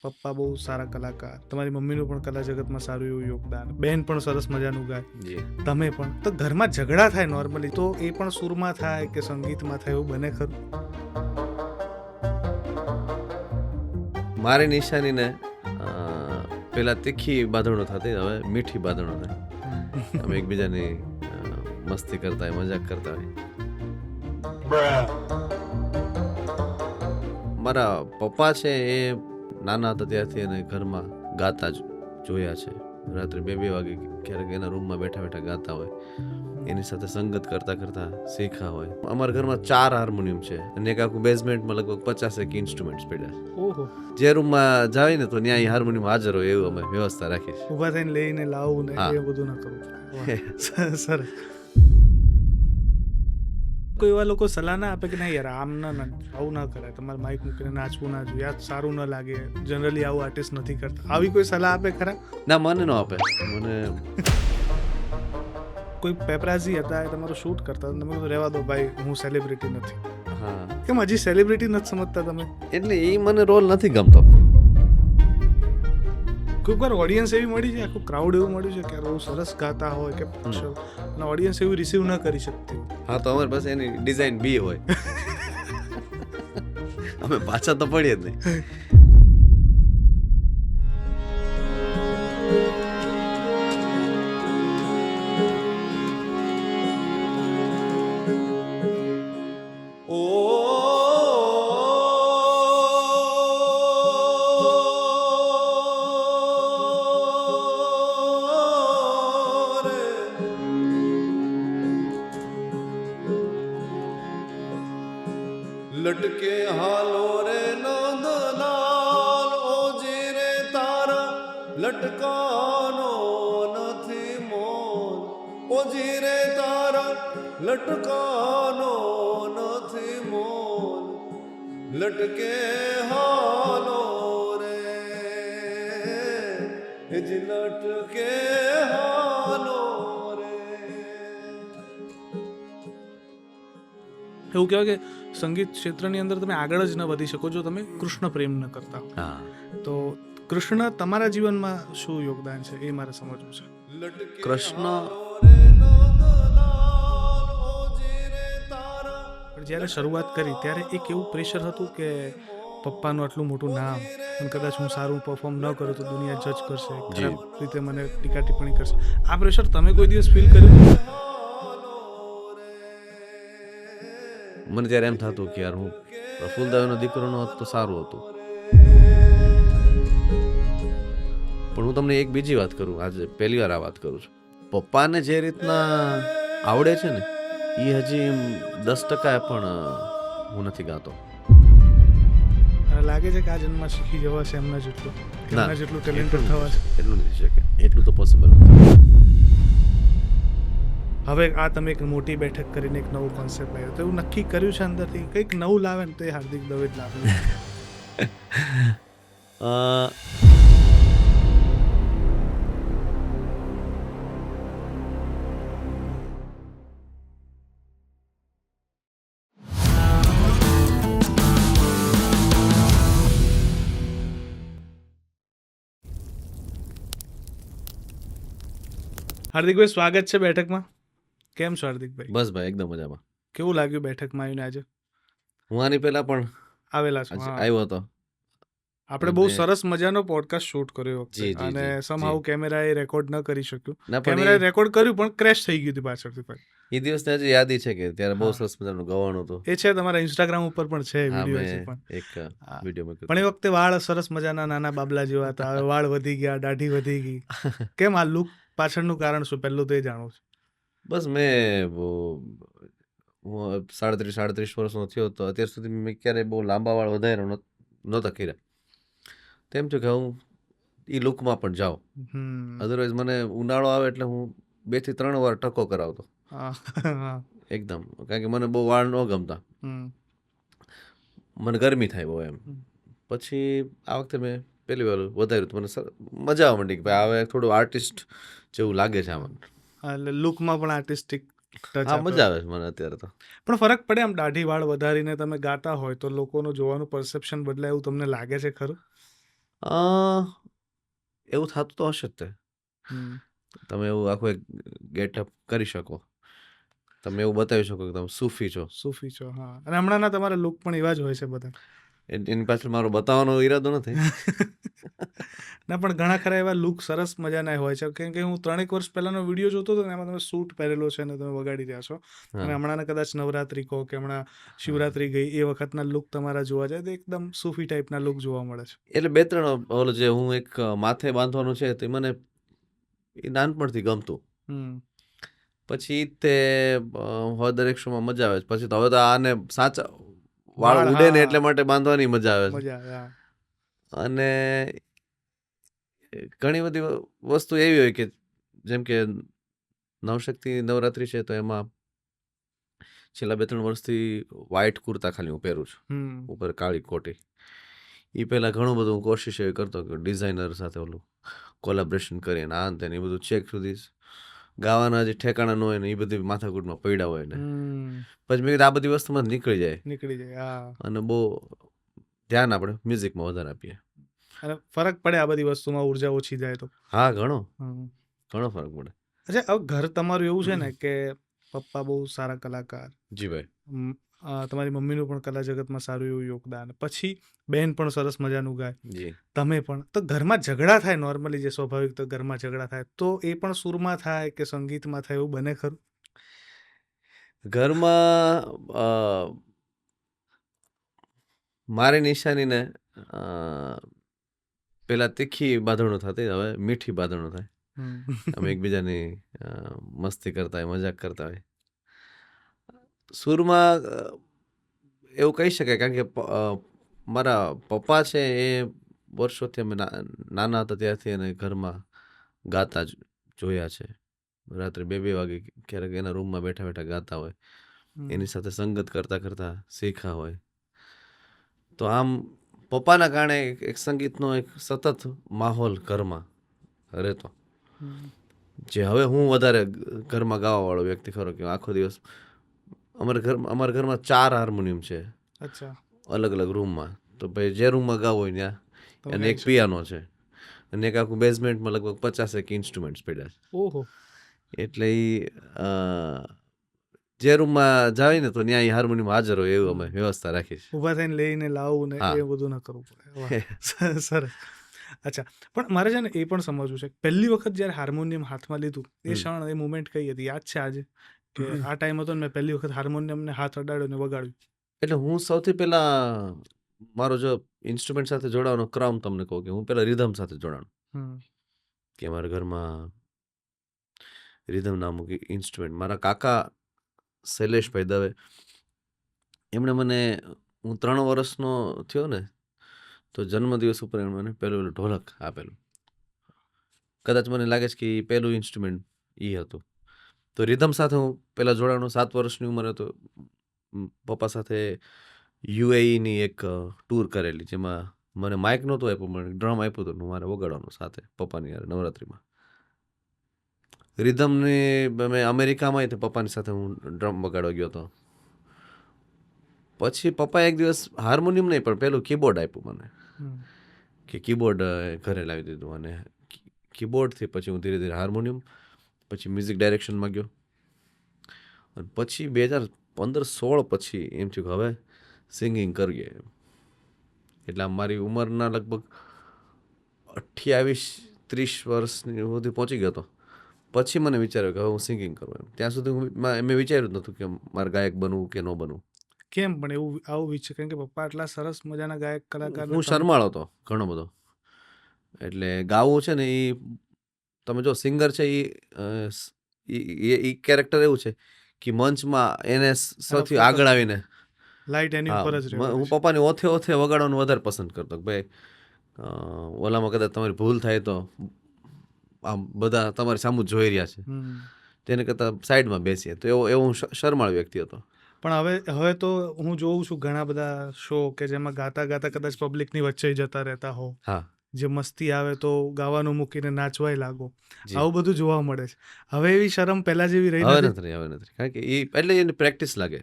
પપ્પા બહુ સારા કલાકાર, તમારી મમ્મીનું પણ કલા જગતમાં સારું એવું યોગદાન, બેન પણ સરસ મજાનું ગાય, જી તમે પણ. તો ઘરમાં ઝઘડા થાય નોર્મલી, તો એ પણ સૂરમાં થાય કે સંગીતમાં થાય, એવું બને ખરું? મારી નિશાનીને પેલા તીખી બાંધણો થતી, હવે મીઠી બાંધણો થાય. અમે એકબીજાની મસ્તી કરતા હોય, મજાક કરતા હોય. મારા પપ્પા છે એ નાના હતા ત્યારથી એને ઘરમાં ગાતા જ જોયા છે. રાત્રે 2-2 વાગે ક્યારેક એના રૂમમાં બેઠા બેઠા ગાતા હોય, એની સાથે સંગત કરતા કરતા શીખા હોય. અમારા ઘરમાં 4 હાર્મોનિયમ છે અને એક આખું બેઝમેન્ટમાં લગભગ 50 ઇન્સ્ટ્રુમેન્ટ્સ પડ્યા. ઓહો, જે રૂમમાં જાય ને તો ત્યાં હાર્મોનિયમ હાજર હોય એવું અમે વ્યવસ્થા રાખી છે. ઊભા થઈને લઈને લાવવું ને હા. એ બધું ના કરવું. વાહ, સરસ. કોઈ એવા લોકો સલાહ ના આપે કે ના યાર આમ ના આવું ના કરાય, તમારે માઇક મૂકીને નાચવું ના જોઈએ, આ સારું ન લાગે, જનરલી આવું આર્ટિસ્ટ નથી કરતા, આવી કોઈ સલાહ આપે ખરા? ના, મને ન આપે. મને કોઈ પેપરાઝી હતા, એ તમારું શૂટ કરતા, તમે કીધું રહેવા દો ભાઈ, હું સેલિબ્રિટી નથી. હા, કેમ હજી સેલિબ્રિટી નથી સમજતા તમે? એટલે એ મને રોલ નથી ગમતો. કોઈક વાર ઓડિયન્સ એવી મળી છે, આખું ક્રાઉડ એવું મળ્યું છે કે યાર બહુ સરસ ગાતા હોય કે અને ઓડિયન્સ એવું રિસીવ ન કરી શકતી હોય. હા, તો અમારી પાસે એની ડિઝાઇન બી હોય. અમે પાછા તો પડીએ જ નહીં. લટકે હાલો રે નંદલાલ, ઓજી રે તારા લટકાનો નથી મોલ. ઓજી રે તારા લટકાનો નથી મોલ. લટકે હાલો રે, જી લટકે હાલો રે. એવું કહેવાય કે સંગીત ક્ષેત્રની અંદર તમે આગળ જ ન વધી શકો જો તમે કૃષ્ણ પ્રેમ ન કરતા હો. હા, તો કૃષ્ણ તમારા જીવનમાં શું યોગદાન છે એ મારે સમજવું છે. કૃષ્ણ પણ જ્યારે શરૂઆત કરી ત્યારે એક એવું પ્રેશર હતું કે પપ્પાનું આટલું મોટું નામ અને કદાચ હું સારું પરફોર્મ ન કરું તો દુનિયા જજ કરશે, ખરાબ રીતે મને ટીકા ટિપ્પણી કરશે, આ પ્રેશર તમે કોઈ દિવસ ફીલ કર્યું? મને ત્યારે એમ થતું કે યાર હું પ્રફુલ્લદાનો દીકરો ન હોત તો સારું હતું. પણ હું તમને એક બીજી વાત કરું, આજે પહેલી વાર આ વાત કરું છું. પપ્પાને જે રીતના આવડે છે ને એ હજી 10% પણ હું નથી ગાતો. લાગે છે કે આ જન્મમાં શીખી જવા છે એમના જેટલું, એમના જેટલું ટેલેન્ટેડ થવા છે. એટલું નથી શકે, એટલું તો પોસિબલ નથી. હવે આ તમે એક મોટી બેઠક કરીને એક નવું કોન્સેપ્ટ લાવ્યો, તો એવું નક્કી કર્યું છે અંદરથી કંઈક નવું લાવે ને તો એ હાર્દિક દવે જ લાવે. હાર્દિકભાઈ, સ્વાગત છે બેઠકમાં. કેમ છો હાર્દિકભાઈ? બસ ભાઈ, એકદમ મજામાં. કેવું લાગ્યું બેઠકમાં આવીને આજે? હું આની પહેલા પણ આવેલા છો? આજે હા, આવ્યો હતો. આપણે બહુ સરસ મજાનો પોડકાસ્ટ શૂટ કર્યો જી, જી, અને જી, સમહાઉ કેમેરાએ રેકોર્ડ ન કરી શક્યું. ના, પણ કેમેરાએ રેકોર્ડ કર્યું પણ ક્રેશ થઈ ગયું હતું પાછળથી. એ દિવસની હજી યાદી છે કે ત્યારે બહુ હા. સરસ મજાનું ગવાણું હતું. એ છે તમારા ઇન્સ્ટાગ્રામ ઉપર પણ છે હા, વિડીયો મેં હજી પણ. એક હા. વિડીયો મૂક્યો પણ એ હતો. વખતે વાળ સરસ મજાના નાના બાબલા જેવા હતા, હવે વાળ વધી ગયા, દાઢી વધી ગઈ. કેમ આ લુક પાછળનું કારણ શું, પહેલું તો એ જાણવું છે. બસ હું 37 વર્ષનો થયો તો અત્યાર સુધી મેં ક્યારેય બહુ લાંબા વાળ વધારે નહોતા કર્યા. તેમ થયું કે હું એ લુકમાં પણ જાઉં. અધરવાઇઝ મને ઉનાળો આવે એટલે હું 2 થી 3 વાર ટકો કરાવતો એકદમ, કારણ કે મને બહુ વાળ ન ગમતા, મને ગરમી થાય બહુ એમ. પછી આ વખતે મેં પહેલી વાર વધાર્યું તો મને મજા આવવા માંડી કે ભાઈ હવે થોડું આર્ટિસ્ટ જેવું લાગે છે આમાં. એટલે લુકમાં પણ આર્ટિસ્ટિક ટચ. હા, મજા આવે છે મને અત્યારે તો. પણ ફરક પડે આમ દાઢી વાળ વધારીને તમે ગાતા હોય તો લોકોનું જોવાનું પરસેપ્શન બદલાય એવું તમને લાગે છે ખરું? અ, એવું થતું તો હશે જ તે. હમ. તમે એવું આખું એક ગેટઅપ કરી શકો. તમે એવું બતાવી શકો કે તમે સૂફી છો. સૂફી છો, હા. અને હમણાંના તમારા લુક પણ એવા જ હોય છે બધા. એની પાછળ મારો બતાવવાનો ઈરાદો નથી. ના, પણ ઘણા ખરા એવા લુક સરસ મજાના હોય છે. કેમ કે હું 3 વર્ષ પહેલાનો વિડીયો જોતો હતો ને, એમાં તમે સૂટ પહેરેલો છે અને તમે વગાડી રહ્યા છો. અને હા. હમણાંના કદાચ નવરાત્રી કહો કે હમણાં શિવરાત્રી ગઈ, એ વખતના લુક તમારા જોવા જાય તો એકદમ સૂફી ટાઈપના લુક જોવા મળે છે. એટલે 2-3 ઓલો જે હું એક માથે બાંધવાનું છે તે મને એ નાનપણથી ગમતું. હમ. પછી તે હવે દરેક શોમાં મજા આવે છે. પછી તો હવે તો આને સાચા વાળ વાળ, ઉડે ને એટલે હા, માટે બાંધવાની મજા આવે છે. મજા આવે, હા. અને ઘણી બધી વસ્તુ એવી હોય કે જેમ કે નવશક્તિ નવરાત્રી છે તો એમાં છેલ્લા 2-3 વર્ષથી વ્હાઈટ કુર્તા ખાલી હું પહેરું છું. હમ. ઉપર કાળી કોટી. એ પહેલાં ઘણું બધું હું કોશિશ એવી કરતો કે ડિઝાઇનર સાથે ઓલું કોલેબરેશન કરીને આ ને એ બધું ચેક સુધી ગાવાના જે ઠેકાણા ન હોય ને એ બધી માથાકૂટમાં પડ્યા હોય ને. હમ. પછી મેં કીધું આ બધી વસ્તુમાં નીકળી જાય નીકળી જાય, હા. અને બહુ ધ્યાન આપણે મ્યુઝિકમાં વધારે આપીએ. અને ફરક પડે આ બધી વસ્તુમાં, ઉર્જા ઓછી જાય તો. હા, ઘણો હમ. ફરક પડે. અચ્છા, હવે ઘર તમારું એવું છે ને કે પપ્પા બહુ સારા કલાકાર, જી ભાઈ. તમારી મમ્મીનું પણ કલા જગતમાં સારું એવું યોગદાન, પછી બેન પણ સરસ મજાનું ગાય, જી. તમે પણ. તો ઘરમાં ઝઘડા થાય નોર્મલી, જે સ્વાભાવિક તો ઘરમાં ઝઘડા થાય, તો એ પણ સૂરમાં થાય કે સંગીતમાં થાય, એવું બને ખરું? ઘરમાં મારી નિશાનીને પેલા તીખી બાંધણો થતી, હવે મીઠી બાંધણો થાય. અમે એકબીજાની મસ્તી કરતા હોય, મજાક કરતા હોય. સૂરમાં એવું કહી શકાય કારણ કે મારા પપ્પા છે એ વર્ષોથી અમે નાના હતા ત્યારથી એને ઘરમાં ગાતા જોયા છે. રાત્રે 2-2 વાગે ક્યારેક એના રૂમમાં બેઠા બેઠા ગાતા હોય, એની સાથે સંગત કરતા કરતા શીખા હોય. તો આમ પપ્પાના કારણે એક સંગીતનો એક સતત માહોલ ઘરમાં રહેતો, જે હવે હું વધારે ઘરમાં ગાવાવાળો વ્યક્તિ ખરો કે આખો દિવસ અમારા ઘરમાં 4 હાર્મોનિયમ છે. અચ્છા. અલગ અલગ રૂમમાં. તો ભાઈ જે રૂમમાં ગાવું હોય ત્યાં, તમે અને ગાઈ એક શકો. પિયાનો છે અને એક આખું બેઝમેન્ટમાં લગભગ 50 ઇન્સ્ટ્રુમેન્ટ્સ પડ્યા છે. ઓહો. એટલે જે રૂમમાં જાય ને તો ત્યાં એ હાર્મોનિયમ હાજર હોય એવું અમે વ્યવસ્થા રાખી છે. ઊભા થઈને લઈને લાવવું ને હા. એ બધું ન કરવું પડે. વાહ. સરસ. અચ્છા, પણ મારે છે ને એ પણ સમજવું છે, પહેલી વખત જ્યારે હાર્મોનિયમ હાથમાં લીધું એ ક્ષણ, એ મુમેન્ટ કઈ હતી? યાદ છે આજે કે આ ટાઈમ હતો ને મેં પહેલી વખત હાર્મોનિયમને હાથ અડાડ્યો ને વગાડ્યું? એટલે હું સૌથી પહેલા મારો જો ઇન્સ્ટ્રુમેન્ટ સાથે જોડાવાનો ક્રમ તમને કહું કે હું પહેલા રિધમ સાથે જોડાણો, કે અમારા ઘરમાં રિધમ નામનું ઇન્સ્ટ્રુમેન્ટ મારા કાકા શૈલેષભાઈ દવે, એમણે મને, હું 3 વર્ષનો થયો ને તો જન્મદિવસ ઉપર એમણે મને પહેલું ઢોલક આપેલું. કદાચ મને લાગે છે કે એ પહેલું ઇન્સ્ટ્રુમેન્ટ એ હતું. તો રિધમ સાથે હું પહેલાં જોડાણો 7 વર્ષની ઉંમરે તો પપ્પા સાથે યુએઈની એક ટૂર કરેલી, જેમાં મને માઇક નહોતું આપ્યું, મને ડ્રમ આપ્યું હતું, મારે વગાડવાનું સાથે પપ્પાની યાર નવરાત્રિમાં. રિધમની મેં અમેરિકામાં તો પપ્પાની સાથે હું ડ્રમ વગાડવા ગયો હતો. પછી પપ્પાએ એક દિવસ હાર્મોનિયમ નહીં પણ પેલું કીબોર્ડ આપ્યું મને, કે કીબોર્ડ ઘરે લાવી દીધું. અને કીબોર્ડથી પછી હું ધીરે ધીરે હાર્મોનિયમ, પછી મ્યુઝિક ડાયરેક્શનમાં ગયો. અને પછી 2015-16 પછી એમ થયું કે હવે સિંગિંગ કરીએ. એટલે આમ મારી ઉંમરના લગભગ 28-30 વર્ષની સુધી પહોંચી ગયો હતો. પછી મને વિચાર્યું કે હવે હું સિંગિંગ કરું એમ. ત્યાં સુધી મેં વિચાર્યું જ નહોતું કે મારે ગાયક બનવું કે ન બનવું. કેમ પણ એવું આવું વિચાર? કારણ કે પપ્પા એટલા સરસ મજાના ગાયક કલાકાર. હું શરમાળો હતો ઘણો બધો. એટલે ગાવું છે ને એ, તમે જો સિંગર છે એ કેરેક્ટર એવું છે કે મંચમાં એને સૌથી આગળ આવીને લાઈટ એની ઉપર જ રહેવાની હું છે. પપ્પાની ઓથે વગાડવાનું વધારે પસંદ કરતો કે ભાઈ ઓલામાં કદાચ તમારી ભૂલ થાય તો આમ બધા તમારી સામું જોઈ રહ્યા છે, તેને કરતાં સાઈડમાં બેસીએ. તો એવો હું શરમાળ વ્યક્તિ હતો. પણ હવે તો હું જોઉં છું ઘણા બધા શો કે જેમાં ગાતા ગાતા કદાચ પબ્લિકની વચ્ચે જતા રહેતા હો. હા, જે મસ્તી આવે તો ગાવાનું મૂકીને નાચવાય લાગો, જી. આવું બધું જોવા મળે છે. હવે એવી શરમ પહેલા જેવી રહી હવે નથી. નથી. કારણ કે એ એટલે એની પ્રેક્ટિસ લાગે.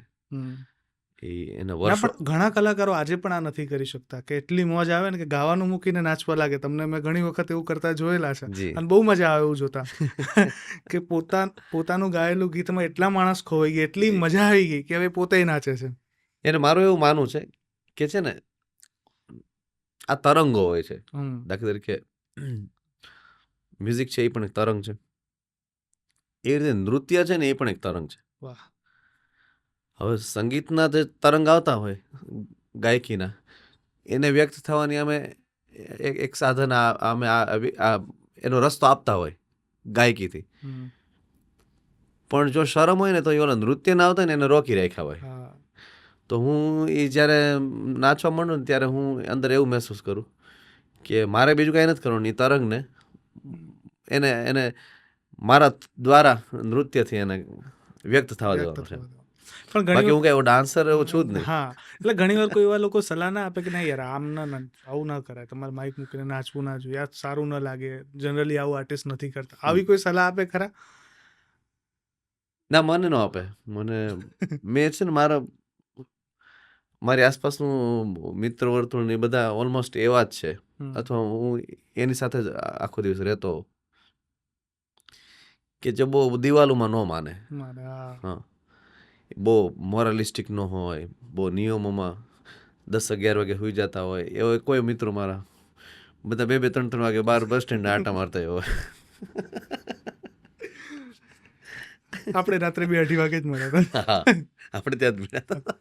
એના ના વર્ષો પણ ઘણા કલાકારો આજે પણ આ નથી કરી શકતા કે એટલી મોજ આવે ને કે ગાવાનું મૂકીને નાચવા લાગે. તમને મેં ઘણી વખત એવું કરતા જોયેલા છે જી અને બહુ મજા આવે એવું જોતા કે પોતાનું ગાયેલું ગીતમાં એટલા માણસ ખોવાઈ ગયા, એટલી જી મજા આવી ગઈ કે હવે પોતે નાચે છે. એને મારું એવું માનવું છે કે છે ને આ તરંગો હોય છે. દાખલા તરીકે મ્યુઝિક છે એ પણ એક તરંગ છે, એ રીતે નૃત્ય છે ને એ પણ એક તરંગ છે. વાહ. હવે સંગીતના જે તરંગ આવતા હોય ગાયકીના, એને વ્યક્ત થવાની અમે એક સાધન અમે એનો રસ્તો આપતા હોય ગાયકીથી. પણ જો શરમ હોય ને તો એ ઓલા નૃત્ય ના આવતા ને એને રોકી રાખ્યા હોય. તો હું એ જ્યારે નાચવા માંડું ને ત્યારે હું અંદર એવું મહેસૂસ કરું કે મારે બીજું કાંઈ નથી કરવાનું, એ તરંગને એને મારા દ્વારા નૃત્યથી એને વ્યક્ત થવા દેવાનું છે. પણ બાકી ઘણી હું કઈ એવો ડાન્સર એવો છું જ નહીં. હા, એટલે ઘણી વાર કોઈ એવા લોકો સલાહ ના આપે કે ના યાર આમ આવું ના કરાય, તમારે માઇક મૂકીને નાચવું ના જોઈએ, આ સારું ન લાગે, જનરલી આવું આર્ટિસ્ટ નથી કરતા, આવી કોઈ સલાહ આપે ખરા? ના, મને ન આપે. મેં છે ને મારી આસપાસનું મિત્ર વર્તુળ ને બધા ઓલમોસ્ટ એવા જ છે, અથવા હું એની સાથે જ આખો દિવસ રહેતો કે જે બહુ દિવાલોમાં ન માને. હા, બહુ મોરાલિસ્ટિક ન હોય, બહુ નિયમોમાં 10-11 વાગે સુઈ જતા હોય, એવો કોઈ મિત્રો મારા બધા 2-3 વાગે બહાર બસ સ્ટેન્ડ આટા મારતા હોય. આપણે રાત્રે 2-2:30 વાગે જ મળ્યા હતા. આપણે ત્યાં જ મળ્યા હતા.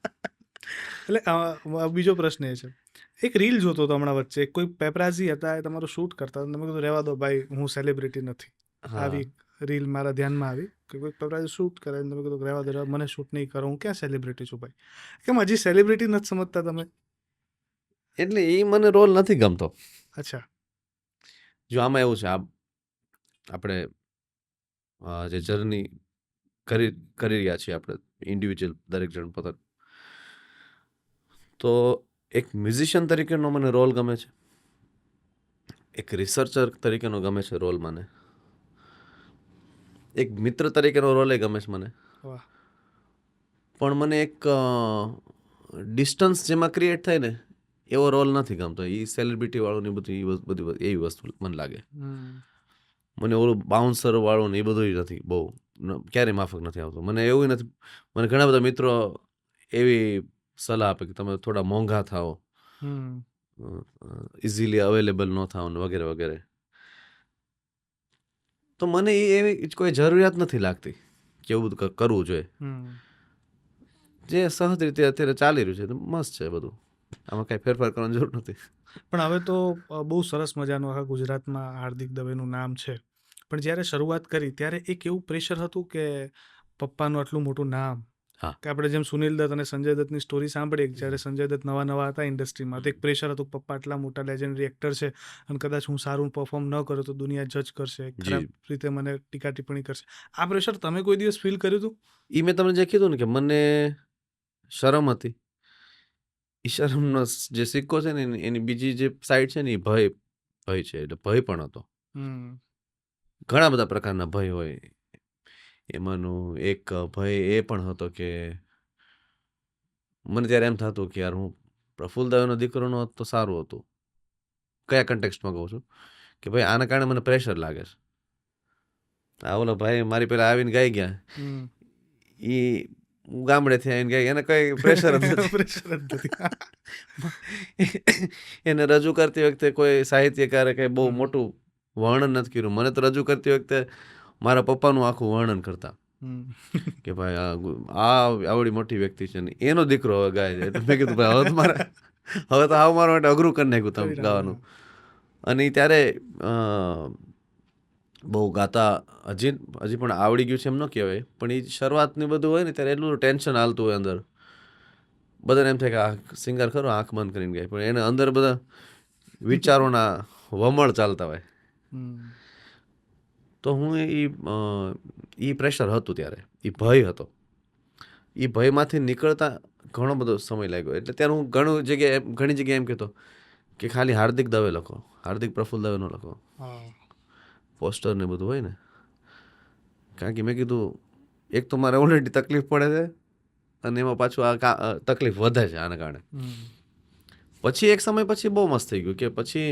એટલે બીજો પ્રશ્ન એ છે, એક રીલ જોતો હતો હમણાં વચ્ચે, કોઈ પેપરાઝી હતા, એ તમારું શૂટ કરતા, તમે કીધું રહેવા દો ભાઈ, હું સેલિબ્રિટી નથી. આવી રીલ મારા ધ્યાનમાં આવી કે કોઈ પેપરાઝી શૂટ કરે, તમે કીધું રહેવા દો, મને શૂટ નહીં કરો, હું ક્યાં સેલિબ્રિટી છું ભાઈ. કેમ હજી સેલિબ્રિટી નથી સમજતા તમે? એટલે એ મને રોલ નથી ગમતો. અચ્છા. જો આમાં એવું છે, આપણે જે જર્ની કરી રહ્યા છીએ આપણે ઇન્ડિવિજ્યુઅલ દરેક જણ પોતાનું, તો એક મ્યુઝિશિયન તરીકેનો મને રોલ ગમે છે, એક રિસર્ચર તરીકેનો ગમે છે રોલ મને, એક મિત્ર તરીકેનો રોલ એ ગમે છે મને. પણ મને એક ડિસ્ટન્સ જેમાં ક્રિએટ થાય ને એવો રોલ નથી ગમતો. એ સેલિબ્રિટી વાળું ને બધી એવી વસ્તુ મને લાગે. મને ઓલું બાઉન્સર વાળું ને એ બધું નથી, બહુ ક્યારેય માફક નથી આવતું. મને એવું નથી. મને ઘણા બધા મિત્રો એવી સલાહ આપે કે તમે થોડા મોંઘા થાઓ, ઇઝીલી અવેલેબલ ન થાઓ ને વગેરે વગેરે. તો મને એવી કોઈ જરૂરિયાત નથી લાગતી કે એવું બધું કરવું જોઈએ. જે સહજ રીતે અત્યારે ચાલી રહ્યું છે મસ્ત છે બધું, આમાં કાંઈ ફેરફાર કરવાની જરૂર નથી. પણ હવે તો બહુ સરસ મજાનું આખા ગુજરાતમાં હાર્દિક દવેનું નામ છે, પણ જ્યારે શરૂઆત કરી ત્યારે એક એવું પ્રેશર હતું કે પપ્પાનું આટલું મોટું નામ, કે આપણે જેમ સુનિલ દત્ત અને સંજય દત્તની સ્ટોરી સાંભળીએ, જ્યારે સંજય દત્ત નવા હતા ઇન્ડસ્ટ્રીમાં, તો એક પ્રેશર હતું, પપ્પા આટલા મોટા લેજેન્ડરી એક્ટર છે અને કદાચ હું સારું પરફોર્મ ન કરું તો દુનિયા જજ કરશે, ખરાબ રીતે મને ટીકા ટિપ્પણી કરશે. આ પ્રેશર તમે કોઈ દિવસ ફીલ કર્યું હતું? એ મેં તમને જે કીધું ને કે મને શરમ હતી, એ શરમનો જે સિક્કો છે ને એની બીજી જે સાઈડ છે ને એ ભય છે. એટલે ભય પણ હતો, ઘણા બધા પ્રકારના ભય હોય. એમાંનું એક ભય એ પણ હતો કે મને ત્યારે એમ થતું કે યાર હું પ્રફુલ્લ દવેનો દીકરો ન હોત તો સારું હતું. કયા કન્ટેક્સ્ટમાં કહું છું કે ભાઈ આના કારણે મને પ્રેશર લાગે છે. આ ઓલો ભાઈ મારી પેલા આવીને ગાઈ ગયા, એ ગામડેથી આવીને ગાઈ, એને કઈ પ્રેશર જ નથી. એને રજૂ કરતી વખતે કોઈ સાહિત્યકારે કઈ બહુ મોટું વર્ણન નથી કર્યું. મને તો રજૂ કરતી વખતે મારા પપ્પાનું આખું વર્ણન કરતા કે ભાઈ આવડી મોટી વ્યક્તિ છે ને એનો દીકરો હવે ગાય છે. એટલે મેં કીધું ભાઈ હવે તો મારા માટે અઘરું કરી નાખ્યું તમે ગાવાનું. અને ત્યારે બહુ ગાતા હજી પણ આવડી ગયું છે એમ ન કહેવાય, પણ એ શરૂઆતની બધું હોય ને ત્યારે એટલું ટેન્શન હાલતું હોય અંદર. બધાને એમ થાય કે આ સિંગર ખરો આંખ બંધ કરીને ગાય, પણ એને અંદર બધા વિચારોના વમળ ચાલતા હોય. તો હું એ પ્રેશર હતું ત્યારે, એ ભય હતો. એ ભયમાંથી નીકળતા ઘણો બધો સમય લાગ્યો. એટલે ત્યારે હું ઘણી જગ્યાએ એમ કહેતો કે ખાલી હાર્દિક દવે લખો, હાર્દિક પ્રફુલ્લ દવે ન લખો. પોસ્ટર ને બધું હોય ને, કારણ કે મેં કીધું એક તો મારે ઓલરેડી તકલીફ પડે છે અને એમાં પાછું તકલીફ વધે છે આના કારણે. પછી એક સમય પછી બહુ મસ્ત થઈ ગયું કે પછી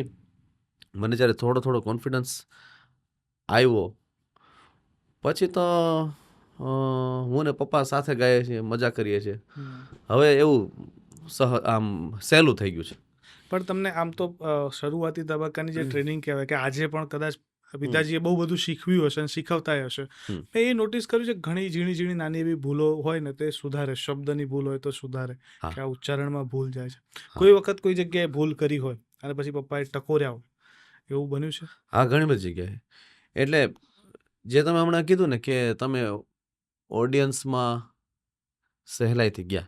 મને જ્યારે થોડો કોન્ફિડન્સ આવ્યો પછી તો હું ને પપ્પા સાથે ગાઈએ છીએ, મજા કરીએ છીએ. હવે એવું આમ સહેલું થઈ ગયું છે. પણ તમને આમ તો શરૂઆતી તબક્કાની જે ટ્રેનિંગ કહેવાય કે આજે પણ કદાચ પિતાજીએ બહુ બધું શીખવ્યું હશે અને શીખવતા હશે, મેં એ નોટિસ કર્યું છે ઘણી ઝીણી નાની એવી ભૂલો હોય ને તે સુધારે, શબ્દની ભૂલ હોય તો સુધારે, કે આ ઉચ્ચારણમાં ભૂલ જાય છે. કોઈ વખત કોઈ જગ્યાએ ભૂલ કરી હોય અને પછી પપ્પાએ ટકોર્યા હોય, એવું બન્યું છે? હા, ઘણી બધી જગ્યાએ. એટલે જે તમે હમણાં કીધું ને કે તમે ઓડિયન્સમાં સહેલાઈથી ગયા,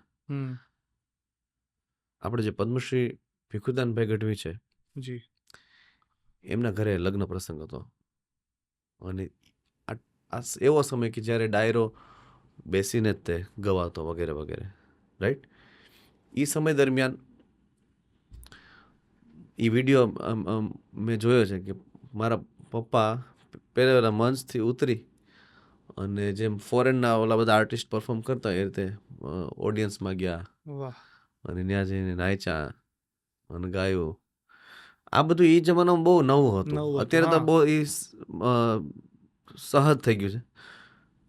આપણે જે પદ્મશ્રી ભીખુદાનભાઈ ગઢવી છે જી, એમના ઘરે લગ્ન પ્રસંગ હતો અને આ એવો સમય કે જ્યારે ડાયરો બેસીને જ તે ગવાતો વગેરે વગેરે, રાઈટ. એ સમય દરમિયાન એ વિડીયો મેં જોયો છે કે મારા પપ્પા પહેલા મંચથી ઉતરી અને જેમ ફોરેનના ઓલા બધા આર્ટિસ્ટ પરફોર્મ કરતા એ રીતે ઓડિયન્સમાં ગયા અને ત્યાં જઈને નાચ્યા અને ગાયું. આ બધું એ જમાનામાં બહુ નવું હતું. અત્યારે તો બહુ એ સહજ થઈ ગયું છે,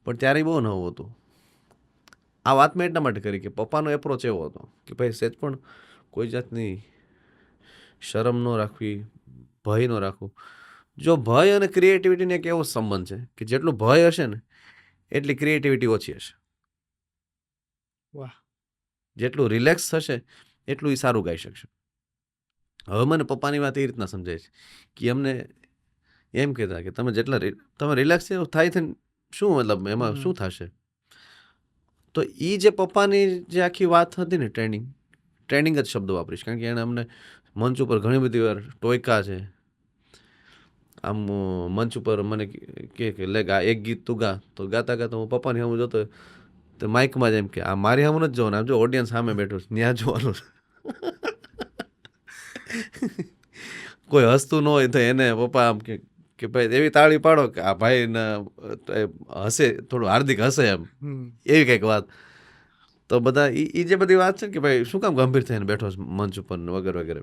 પણ ત્યારે બહુ નવું હતું. આ વાત મેં એટલા માટે કરી કે પપ્પાનો એપ્રોચ એવો હતો કે ભાઈ સેજ પણ કોઈ જાતની શરમ ન રાખવી, ભય ન રાખવું. જો ભય અને ક્રિએટિવિટીને એક એવો સંબંધ છે કે જેટલું ભય હશે ને એટલી ક્રિએટિવિટી ઓછી હશે. જેટલું રિલેક્સ થશે એટલું એ સારું ગાઈ શકશે. હવે મને પપ્પાની વાત એ રીતના સમજાય છે કે અમને એમ કહેતા કે તમે રિલેક્સ થાય છે શું મતલબ એમાં શું થશે. તો એ જે પપ્પાની જે આખી વાત હતી ને, ટ્રેનિંગ જ શબ્દ વાપરીશ, કારણ કે એણે અમને મંચ ઉપર ઘણી બધી વાર ટોયકા છે. આમ મંચ ઉપર મને કે લે ગા એક ગીત તું ગા, તો ગાતા ગાતા હું પપ્પાની સામે જોતો તો માઇકમાં જ એમ કે આ મારી સામે નથી જોવાનું, આમ જો ઓડિયન્સ સામે બેઠું છે ત્યાં જોવાનું. કોઈ હસતું ન હોય તો એને પપ્પા આમ કે ભાઈ એવી તાળી પાડો કે આ ભાઈ હસે, થોડું હાર્દિક હસે એમ, એવી કંઈક વાત. તો બધા એ જે બધી વાત છે કે ભાઈ શું કામ ગંભીર થઈને બેઠો મંચ ઉપર વગેરે વગેરે.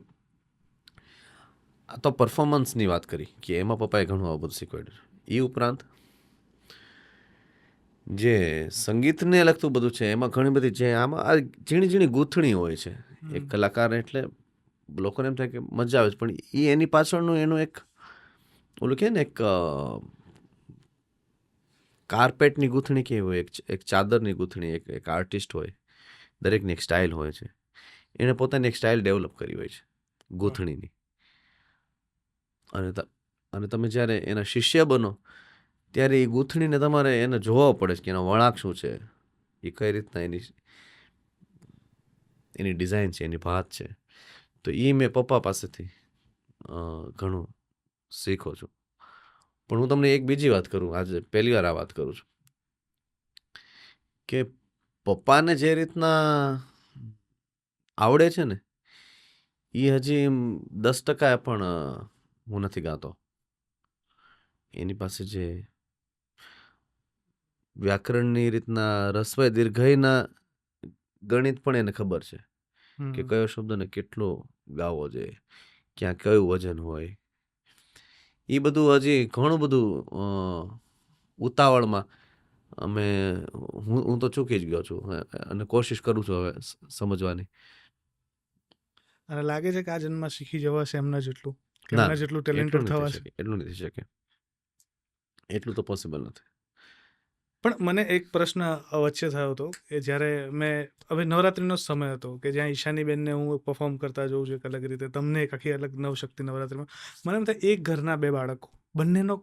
આ તો પરફોર્મન્સની વાત કરી કે એમાં પપ્પાએ ઘણું આવું બધું શીખવાડ્યું. એ ઉપરાંત જે સંગીતને લગતું બધું છે એમાં ઘણી બધી જે આમાં ઝીણી ગૂંથણી હોય છે. એક કલાકાર એટલે લોકોને એમ થાય કે મજા આવે છે, પણ એની પાછળનું એનું એક ઓલું કહે ને એક કાર્પેટની ગૂંથણી કેવી હોય, એક ચાદરની ગૂંથણી, એક આર્ટિસ્ટ હોય, દરેકની એક સ્ટાઇલ હોય છે. એણે પોતાની એક સ્ટાઇલ ડેવલપ કરી હોય છે ગૂંથણીની. અને તમે જ્યારે એના શિષ્ય બનો ત્યારે એ ગૂંથણીને તમારે એને જોવા પડે છે કે એનો વળાંક શું છે, એ કઈ રીતના એની ડિઝાઇન છે, એની ભાત છે. તો એ મેં પપ્પા પાસેથી ઘણું શીખો છું. પણ હું તમને એક બીજી વાત કરું, આજે પહેલી વાર આ વાત કરું છું કે પપ્પાને જે રીતના આવડે છે ને એ હજી 10% પણ હું નથી ગાતો. એની પાસે જે વ્યાકરણની રીતના રસ્વય દીર્ઘયના ગણિત પણ એને ખબર છે કે કયો શબ્દને કેટલો ગાવો જોઈએ, ક્યાં કયું વજન હોય. એ બધું હજી ઘણું બધું ઉતાવળમાં હું તો ચૂકી જ ગયો છું અને કોશિશ કરું છું હવે સમજવાની. અને લાગે છે કે આ જન્મમાં શીખી જવાશે એમના જેટલું, કે એમના જેટલું ટેલેન્ટેડ થવાશે? એટલું નથી શકે, એટલું તો પોસિબલ નથી. પણ મને એક પ્રશ્ન વચ્ચે થયો હતો કે જ્યારે હવે નવરાત્રિનો સમય હતો કે જ્યાં ઈશાનીબેનને હું પરફોર્મ કરતા જોઉં છું એક અલગ રીતે, તમને એક આખી અલગ નવશક્તિ નવરાત્રિમાં. મને એમ થાય એક ઘરના બે બાળકો, બંનેનો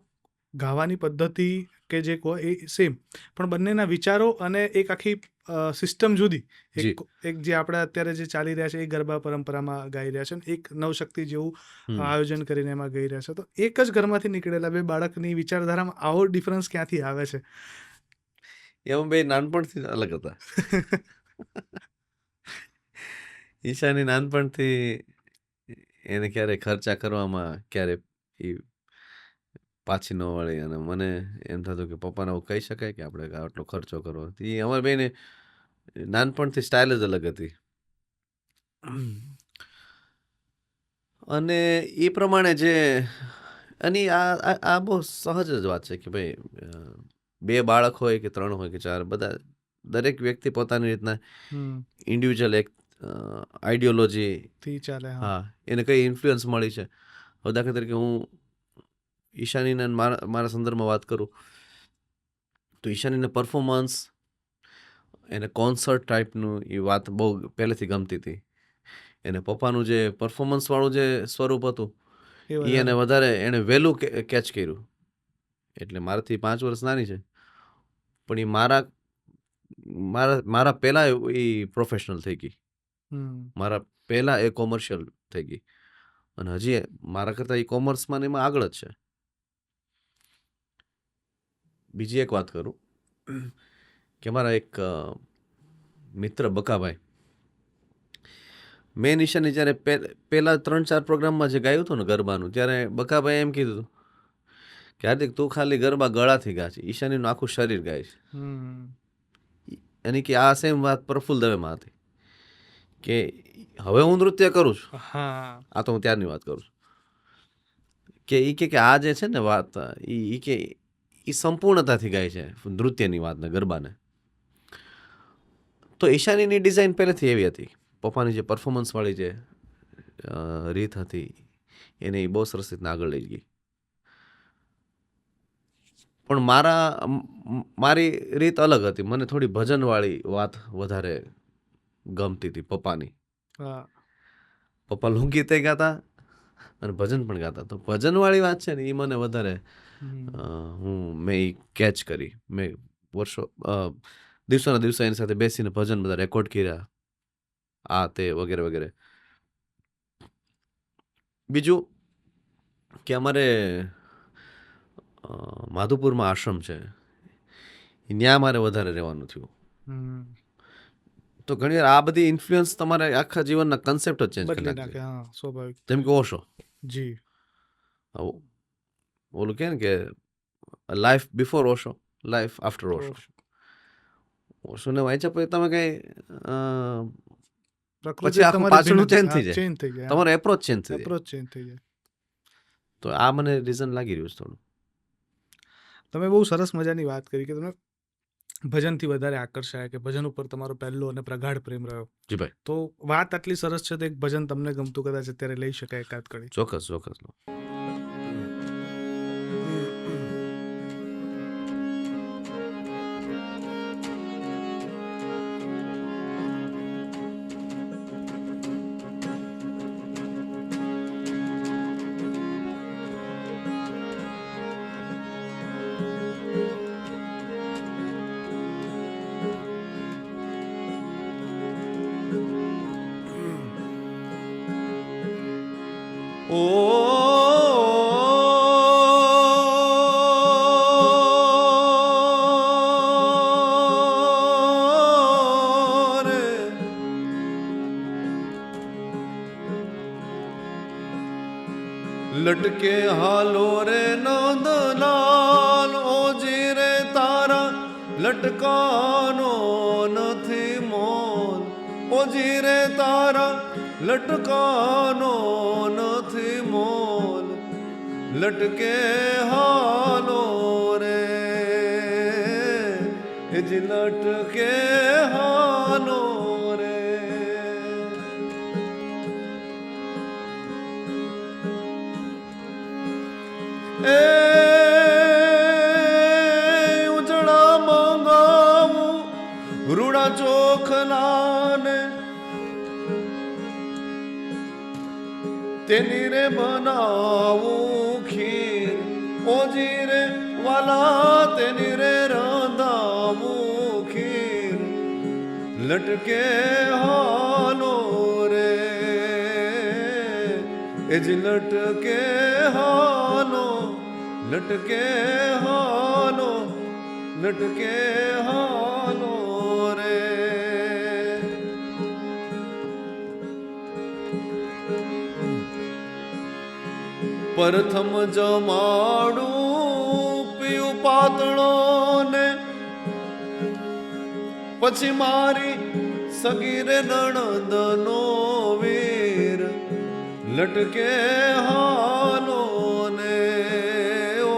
ગાવાની પદ્ધતિ કે જે કહો એ સેમ, પણ બંનેના વિચારો અને એક આખી સિસ્ટમ જુદી. એક જે આપણે અત્યારે જે ચાલી રહ્યા છે એ ગરબા પરંપરામાં ગાઈ રહ્યા છે, અને એક નવશક્તિ જેવું આયોજન કરીને એમાં ગાઈ રહ્યા છે. તો એક જ ઘરમાંથી નીકળેલા બે બાળકની વિચારધારામાં આવો ડિફરન્સ ક્યાંથી આવે છે? એમાં બે નાનપણથી અલગ હતા. ઈશાની નાનપણથી એને ક્યારે ખર્ચા કરવામાં ક્યારે એ પાછી ન વળી, અને મને એમ થતું કે પપ્પાને કહી શકાય કે આપણે આટલો ખર્ચો કરવો. એ અમારી બેને નાનપણથી સ્ટાઇલ જ અલગ હતી. અને એ પ્રમાણે જે અને આ બહુ સહજ જ વાત છે કે ભાઈ 2 બાળક હોય કે 3 હોય કે 4 બધા દરેક વ્યક્તિ પોતાની રીતના ઇન્ડિવિજ્યુઅલ એક આઈડિયોલોજી થી ચાલે. હા એને કઈ ઇન્ફ્લુઅન્સ મળી છે. હવે દાખલા તરીકે હું ઈશાનીને મારા સંદર્ભમાં વાત કરું તો ઈશાનીને પરફોર્મન્સ એને કોન્સર્ટ ટાઈપનું એ વાત બહુ પહેલેથી ગમતી હતી. એને પપ્પાનું જે પરફોર્મન્સવાળું જે સ્વરૂપ હતું એ એને વધારે એણે વહેલું કેચ કર્યું. એટલે મારાથી 5 વર્ષ નાની છે પણ એ મારા પહેલાં એ પ્રોફેશનલ થઈ ગઈ. મારા પહેલાં એ કોમર્શિયલ થઈ ગઈ અને હજી મારા કરતાં એ કોમર્સમાં ને એમાં આગળ જ છે. બીજી એક વાત કરું કે મારા એક મિત્ર બકાભાઈ મેં નિશાની જ્યારે પહેલાં 3-4 પ્રોગ્રામમાં જે ગાયું હતું ને ગરબાનું ત્યારે બકાભાઈ એમ કીધું હતું કે હાર્દિક તું ખાલી ગરબા ગળાથી ગા છે, ઈશાનીનું આખું શરીર ગાય છે. એની કે આ સેમ વાત પ્રફુલ્લ દવેમાં હતી કે હવે હું નૃત્ય કરું છું, આ તો હું ત્યારની વાત કરું છું કે એ કે આ જે છે ને વાત એ કે એ સંપૂર્ણતાથી ગાય છે નૃત્યની વાતને ગરબાને. તો ઈશાનીની ડિઝાઇન પહેલેથી એવી હતી. પપ્પાની જે પરફોર્મન્સવાળી જે રીત હતી એને એ બહુ સરસ રીતના આગળ લઈ ગઈ. પણ મારી રીત અલગ હતી. મને થોડી ભજનવાળી વાત વધારે ગમતી હતી પપ્પાની. પપ્પા લોકગીતે ગાતા અને ભજન પણ ગાતા. તો ભજનવાળી વાત છે ને એ મને વધારે મેં એ કેચ કરી. મેં દિવસોના દિવસો એની સાથે બેસીને ભજન બધા રેકોર્ડ કર્યા, આ તે વગેરે વગેરે. બીજું કે અમારે માધુપુરમાં આશ્રમ છે, ત્યાં મારે વધારે રહેવાનું થયું. તો ઘણી વાર આ બધી ઇન્ફ્લુઅન્સ તમારે આખા જીવનના કન્સેપ્ટ જ ચેન્જ કરી નાખે. સ્વાભાવિક. જેમ કે ઓશો જી ઓલું કે ને કે life before Osho, life after Osho. ઓશોને વાંચ્યા પછી તમે કઈ પછી આખું પાછળનું ચેન્જ થઈ જાય, તમારો એપ્રોચ ચેન્જ થઈ જાય. તો આ મને રીઝન લાગી રહ્યું છે થોડું. તમે બહુ સરસ મજાની વાત કરી કે તમે ભજનથી વધારે આકર્ષાયા, કે ભજન ઉપર તમારો પહેલો અને પ્રગાઢ પ્રેમ રહ્યો. જી ભાઈ. તો વાત આટલી સરસ છે તો એક ભજન તમને ગમતું કદાચ અત્યારે લઈ શકાય એકાદ કડી. ચોક્કસ. લટકે હાલો રે નંદલાલ, ઓજી રે તારા લટકાનો નથી મોલ, ઓજી રે તારા લટકાનો નથી મોલ, લટકે હાલો રે જ લટકે હાલો રે. એ ઉજળા મંગાવું રૂડા ચોખલાને, તેની રે બનાવું ખીર, ઓજી રે વાલા તેની રે રાંધાવું ખીર, લટકે હાલો રે એ જ લટકે હાલો, લટકે હાલો, લટકે હાલો રે. પ્રથમ જમાડું પીયું પાતળો ને, પછી મારી સગીરે નણંદનો વીર લટકે હાલો ને ઓ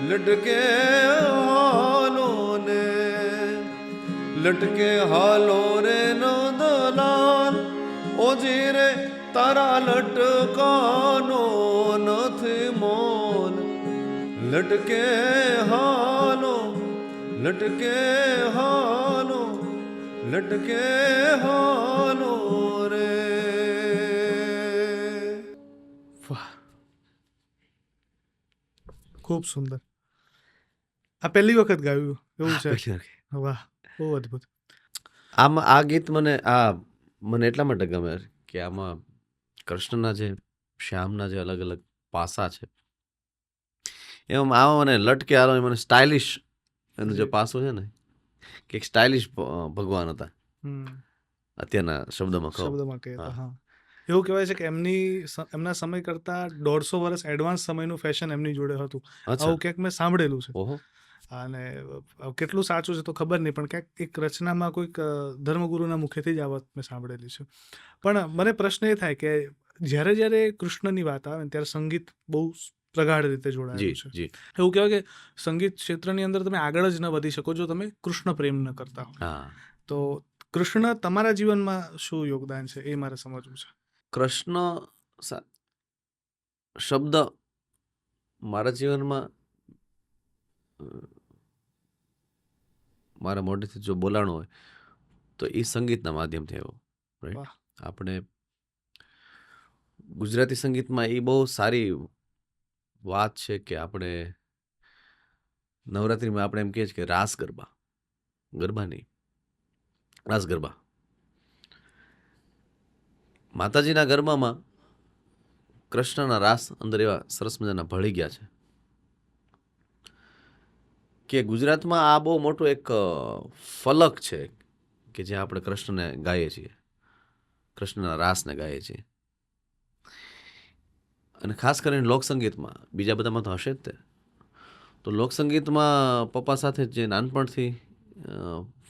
લટકે હાલો ને લટકે હાલો રે નંદલાલ ઓજી રે તારા લટકાનો નથી મોલ લટકે હાલો લટકે હાલો લટકે હાલો રે. વાહ, ખૂબ સુંદર. આ પહેલી વખત ગાયું એવું છે? વાહ, બહુ અદ્ભુત. આમાં આ ગીત મને એટલા માટે ગમે કે આમાં કૃષ્ણના જે શ્યામના જે અલગ અલગ પાસા છે એમ આમાં મને લટકે હાલો મને સ્ટાઇલિશ એનું જે પાસું છે ને કે એક સ્ટાઇલિશ ભગવાન હતા અત્યારના શબ્દમાં કહું. શબ્દમાં કહે તો હા, એવું કહેવાય છે કે એમના સમય કરતા 150 વર્ષ એડવાન્સ સમયનું ફેશન એમની જોડે હતું. આવું ક્યાંક મેં સાંભળેલું છે. ઓહો. અને કેટલું સાચું છે તો ખબર નહીં, પણ ક્યાંક એક રચનામાં કોઈક ધર્મગુરુના મુખેથી જ આ વાત મેં સાંભળેલી છે. પણ મને પ્રશ્ન એ થાય કે જ્યારે કૃષ્ણની વાત આવે ત્યારે સંગીત બહુ પ્રગાઢ રીતે જોડાયેલું છે. જી એવું કહેવાય કે સંગીત ક્ષેત્રની અંદર તમે આગળ જ ન વધી શકો જો તમે કૃષ્ણ પ્રેમ ન કરતા હો. હા. તો કૃષ્ણ તમારા જીવનમાં શું યોગદાન છે એ મારે સમજવું છે. કૃષ્ણ શબ્દ મારા જીવનમાં મારા મોઢેથી જો બોલાણો હોય તો એ સંગીતના માધ્યમથી આવ્યો. રાઈટ. આપણે ગુજરાતી સંગીતમાં એ બહુ સારી વાત છે કે આપણે નવરાત્રિમાં આપણે એમ કહીએ છીએ કે રાસ ગરબા, ગરબા નહીં, રાસ ગરબા. માતાજીના ગરબામાં કૃષ્ણના રાસ અંદર એવા સરસ મજાના ભળી ગયા છે કે ગુજરાતમાં આ બહુ મોટું એક ફલક છે કે જ્યાં આપણે કૃષ્ણને ગાઈએ છીએ, કૃષ્ણના રાસને ગાઈએ છીએ. અને ખાસ કરીને લોકસંગીતમાં, બીજા બધામાં તો હશે જ તે, તો લોકસંગીતમાં પપ્પા સાથે જે નાનપણથી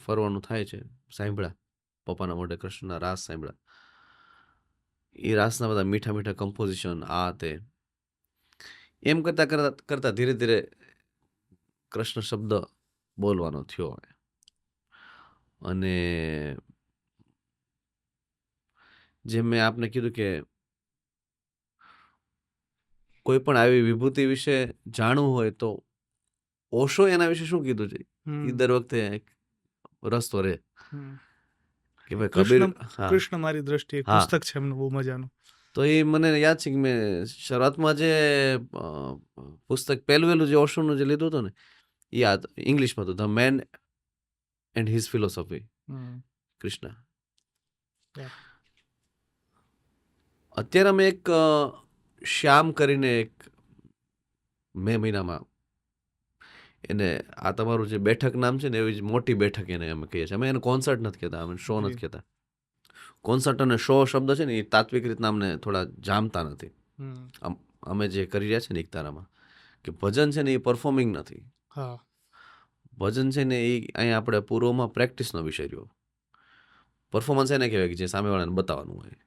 ફરવાનું થાય છે, સાંભળ્યા પપ્પાના મોઢે કૃષ્ણના રાસ સાંભળ્યા, એ રાસના બધા મીઠા મીઠા કમ્પોઝિશન આ તે એમ કરતાં કરતાં ધીરે ધીરે કૃષ્ણ શબ્દ બોલવાનો થયો. અને જેમ મેં આપને કીધું કે કોઈ પણ આવી વિભૂતિ વિશે જાણવું હોય તો ઓશો એના વિશે શું કીધું છે એ દર વખતે રસ્તો રહે કે ભાઈ કબીર. કૃષ્ણ મારી દ્રષ્ટિએ એક પુસ્તક છે એમનું બહુ મજાનું. તો એ મને યાદ છે કે મેં શરૂઆતમાં જે પુસ્તક પહેલું જે ઓશોનું જે લીધું હતું ને એ ઇંગ્લિશમાં હતું, the man and his philosophy, Krishna. અત્યારે અમે એક શ્યામ કરીને એક મે મહિનામાં એને આ તમારું જે બેઠક નામ છે ને એવી જ મોટી બેઠક એને અમે કહીએ છીએ. અમે એને કોન્સર્ટ નથી કહેતા, અમે શો નથી કહેતા. કોન્સર્ટ અને શો શબ્દ છે ને એ તાત્વિક રીતના અમને થોડા જામતા નથી. અમે જે કરી રહ્યા છીએ ને એકતારામાં કે ભજન છે ને એ પરફોર્મિંગ નથી. ભજન છે ને એ અહીંયા આપણે પૂર્વમાં પ્રેક્ટિસનો વિષય રહ્યો. પરફોર્મન્સ એને કહેવાય કે જે સામેવાળાને બતાવવાનું હોય.